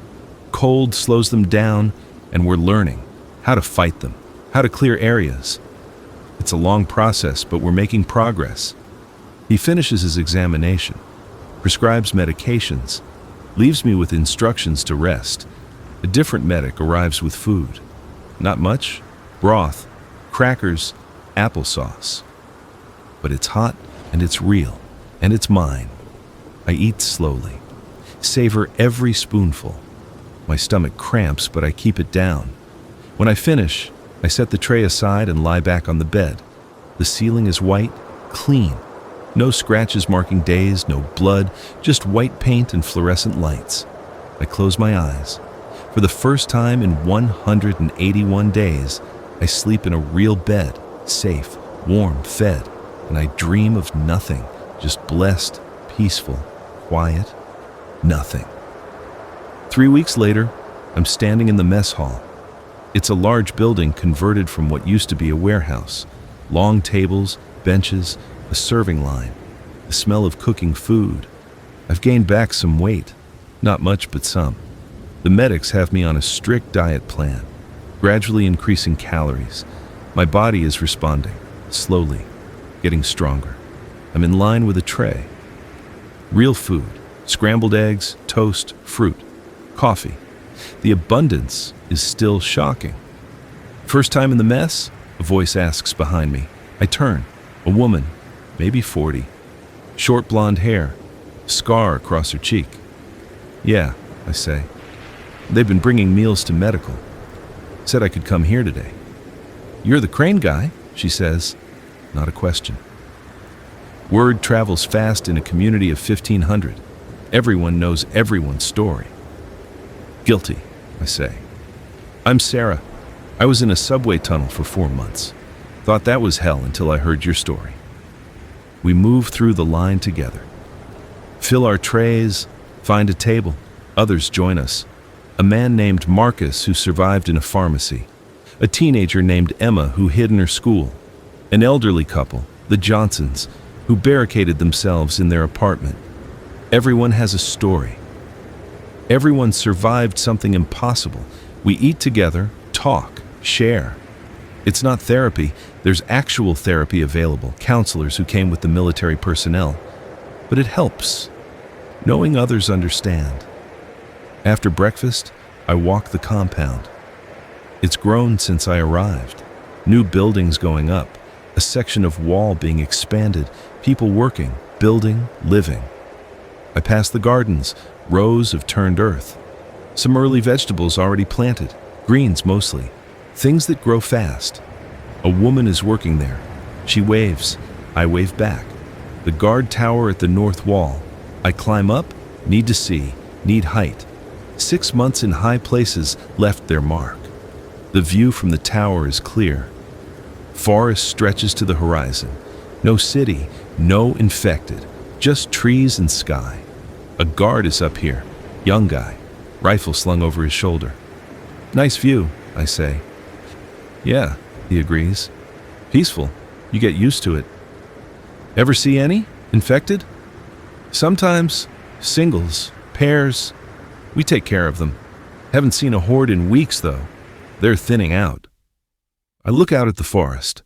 cold slows them down, and we're learning how to fight them, how to clear areas. It's a long process, but we're making progress. He finishes his examination, prescribes medications, leaves me with instructions to rest. A different medic arrives with food. Not much, broth, crackers, applesauce. But it's hot, and it's real, and it's mine. I eat slowly, savor every spoonful. My stomach cramps, but I keep it down. When I finish, I set the tray aside and lie back on the bed. The ceiling is white, clean. No scratches marking days, no blood, just white paint and fluorescent lights. I close my eyes. For the first time in 181 days, I sleep in a real bed, safe, warm, fed, and I dream of nothing, just blessed, peaceful, quiet, nothing. 3 weeks later, I'm standing in the mess hall. It's a large building converted from what used to be a warehouse. Long tables, benches, a serving line, the smell of cooking food. I've gained back some weight, not much but some. The medics have me on a strict diet plan, gradually increasing calories. My body is responding, slowly, getting stronger. I'm in line with a tray. Real food, scrambled eggs, toast, fruit, coffee. The abundance is still shocking. First time in the mess? A voice asks behind me. I turn. A woman, maybe 40. Short blonde hair, scar across her cheek. Yeah, I say. They've been bringing meals to medical. Said I could come here today. You're the crane guy, she says. Not a question. Word travels fast in a community of 1,500. Everyone knows everyone's story. Guilty, I say. I'm Sarah. I was in a subway tunnel for 4 months. Thought that was hell until I heard your story. We move through the line together. Fill our trays, find a table. Others join us. A man named Marcus who survived in a pharmacy. A teenager named Emma who hid in her school. An elderly couple, the Johnsons, who barricaded themselves in their apartment. Everyone has a story. Everyone survived something impossible. We eat together, talk, share. It's not therapy. There's actual therapy available, counselors who came with the military personnel. But it helps, knowing others understand. After breakfast, I walk the compound. It's grown since I arrived. New buildings going up, a section of wall being expanded, people working, building, living. I pass the gardens, rows of turned earth. Some early vegetables already planted, greens mostly, things that grow fast. A woman is working there. She waves. I wave back. The guard tower at the north wall. I climb up, need to see, need height. 6 months in high places left their mark. The view from the tower is clear. Forest stretches to the horizon. No city, no infected, just trees and sky. A guard is up here, young guy, rifle slung over his shoulder. Nice view, I say. Yeah, he agrees. Peaceful, you get used to it. Ever see any infected? Sometimes, singles, pairs. We take care of them. Haven't seen a horde in weeks, though. They're thinning out. I look out at the forest.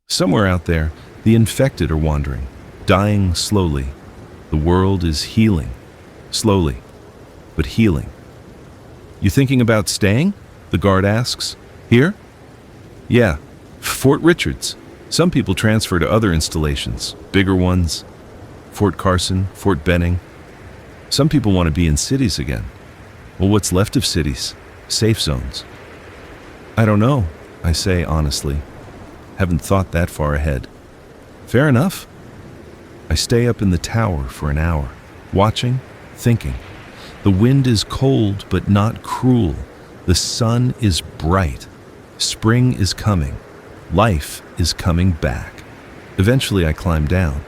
Somewhere out there, the infected are wandering, dying slowly. The world is healing. Slowly, but healing. You thinking about staying? The guard asks. Here? Yeah, Fort Richards. Some people transfer to other installations, bigger ones. Fort Carson, Fort Benning. Some people want to be in cities again. Well, what's left of cities? Safe zones. I don't know, I say honestly. Haven't thought that far ahead. Fair enough. I stay up in the tower for an hour, watching, thinking. The wind is cold but not cruel. The sun is bright. Spring is coming. Life is coming back. Eventually I climb down.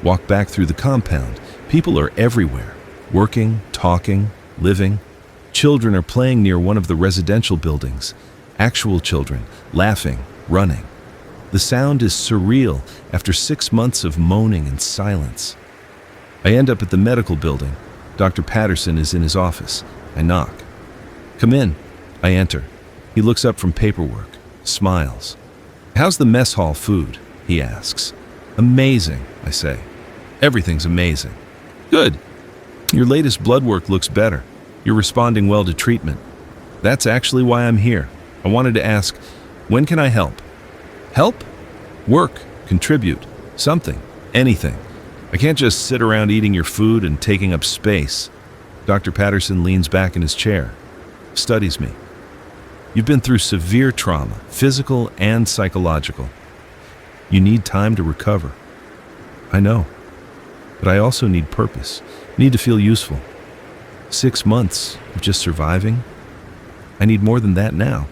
Walk back through the compound. People are everywhere. Working, talking, living. Children are playing near one of the residential buildings. Actual children, laughing, running. The sound is surreal after 6 months of moaning and silence. I end up at the medical building. Dr. Patterson is in his office. I knock. "Come in." I enter. He looks up from paperwork, smiles. "How's the mess hall food?" he asks. "Amazing," I say. "Everything's amazing." "Good. Your latest blood work looks better. You're responding well to treatment." "That's actually why I'm here. I wanted to ask, when can I help?" "Help? Work, contribute, something, anything. I can't just sit around eating your food and taking up space." Dr. Patterson leans back in his chair, studies me. "You've been through severe trauma, physical and psychological. You need time to recover." "I know, but I also need purpose, need to feel useful. 6 months of just surviving? I need more than that now."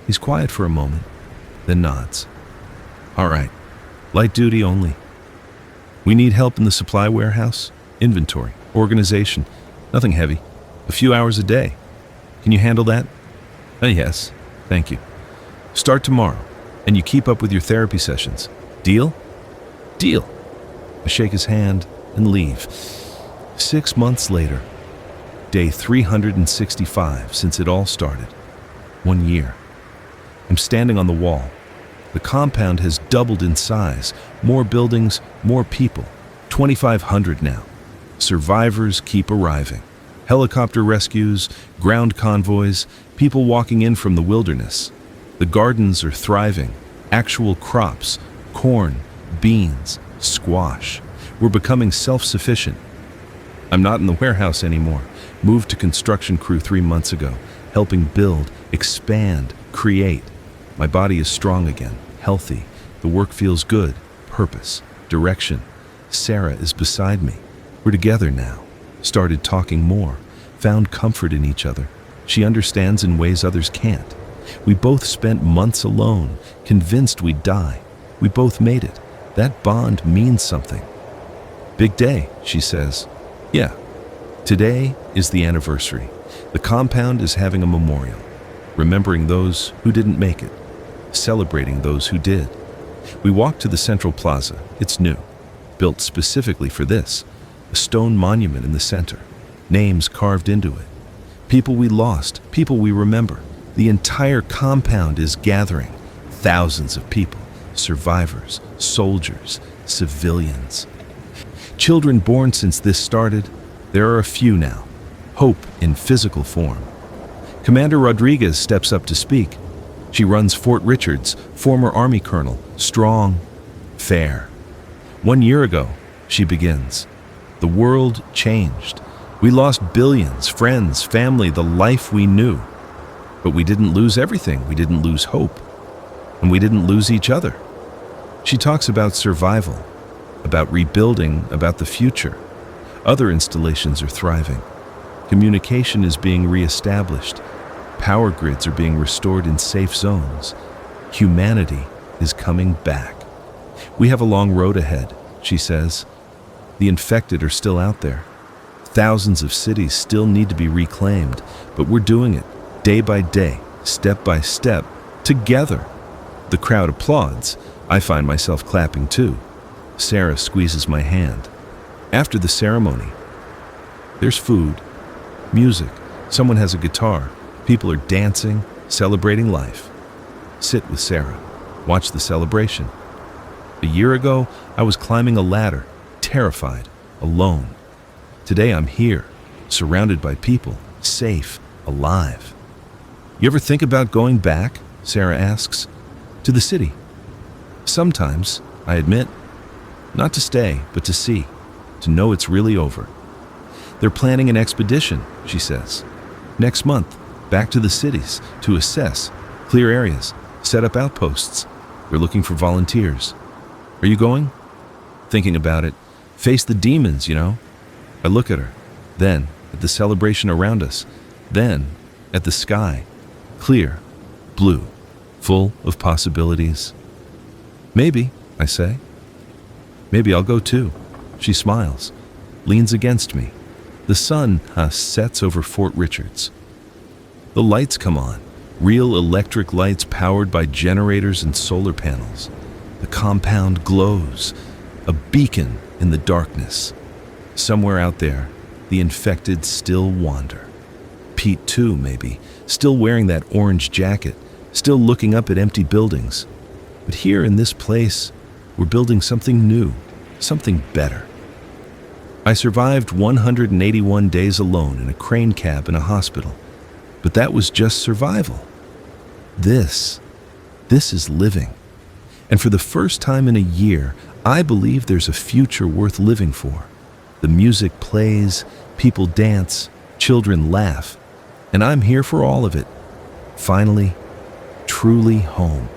He's quiet for a moment, then nods. "All right, light duty only. We need help in the supply warehouse, inventory, organization, nothing heavy, a few hours a day. Can you handle that?" Yes, thank you. "Start tomorrow, and you keep up with your therapy sessions. Deal?" "Deal." I shake his hand and leave. 6 months later, day 365 since it all started. 1 year. I'm standing on the wall. The compound has doubled in size. More buildings, more people. 2,500 now. Survivors keep arriving. Helicopter rescues, ground convoys, people walking in from the wilderness. The gardens are thriving. Actual crops, corn, beans, squash. We're becoming self-sufficient. I'm not in the warehouse anymore. Moved to construction crew 3 months ago, helping build, expand, create. My body is strong again, healthy. The work feels good, purpose, direction. Sarah is beside me. We're together now. Started talking more, found comfort in each other. She understands in ways others can't. We both spent months alone, convinced we'd die. We both made it. That bond means something. "Big day," she says. "Yeah. Today is the anniversary. The compound is having a memorial, remembering those who didn't make it, celebrating those who did." We walk to the central plaza. It's new, built specifically for this. A stone monument in the center, names carved into it. People we lost, people we remember. The entire compound is gathering. Thousands of people, survivors, soldiers, civilians. Children born since this started, there are a few now. Hope in physical form. Commander Rodriguez steps up to speak. She runs Fort Richards, former Army colonel, strong, fair. 1 year ago, she begins. The world changed. We lost billions, friends, family, the life we knew. But we didn't lose everything. We didn't lose hope. And we didn't lose each other. She talks about survival, about rebuilding, about the future. Other installations are thriving. Communication is being reestablished. Power grids are being restored in safe zones. Humanity is coming back. We have a long road ahead, she says. The infected are still out there. Thousands of cities still need to be reclaimed, but we're doing it day by day, step by step, together. The crowd applauds. I find myself clapping too. Sarah squeezes my hand. After the ceremony, there's food, music. Someone has a guitar. People are dancing, celebrating life. Sit with Sarah. Watch the celebration. A year ago, I was climbing a ladder, terrified, alone. Today I'm here, surrounded by people, safe, alive. You ever think about going back? Sarah asks. To the city. Sometimes, I admit. Not to stay, but to see, to know it's really over. They're planning an expedition, she says. Next month, back to the cities, to assess, clear areas, set up outposts. They're looking for volunteers. Are you going? Thinking about it. Face the demons, you know. I look at her, then at the celebration around us, then at the sky, clear, blue, full of possibilities. Maybe, I say. Maybe I'll go too. She smiles, leans against me. The sun sets over Fort Richards. The lights come on, real electric lights powered by generators and solar panels. The compound glows, a beacon in the darkness. Somewhere out there, the infected still wander. Pete too, maybe, still wearing that orange jacket, still looking up at empty buildings. But here in this place, we're building something new, something better. I survived 181 days alone in a crane cab in a hospital, but that was just survival. This is living. And for the first time in a year, I believe there's a future worth living for. The music plays, people dance, children laugh, and I'm here for all of it. Finally, truly home.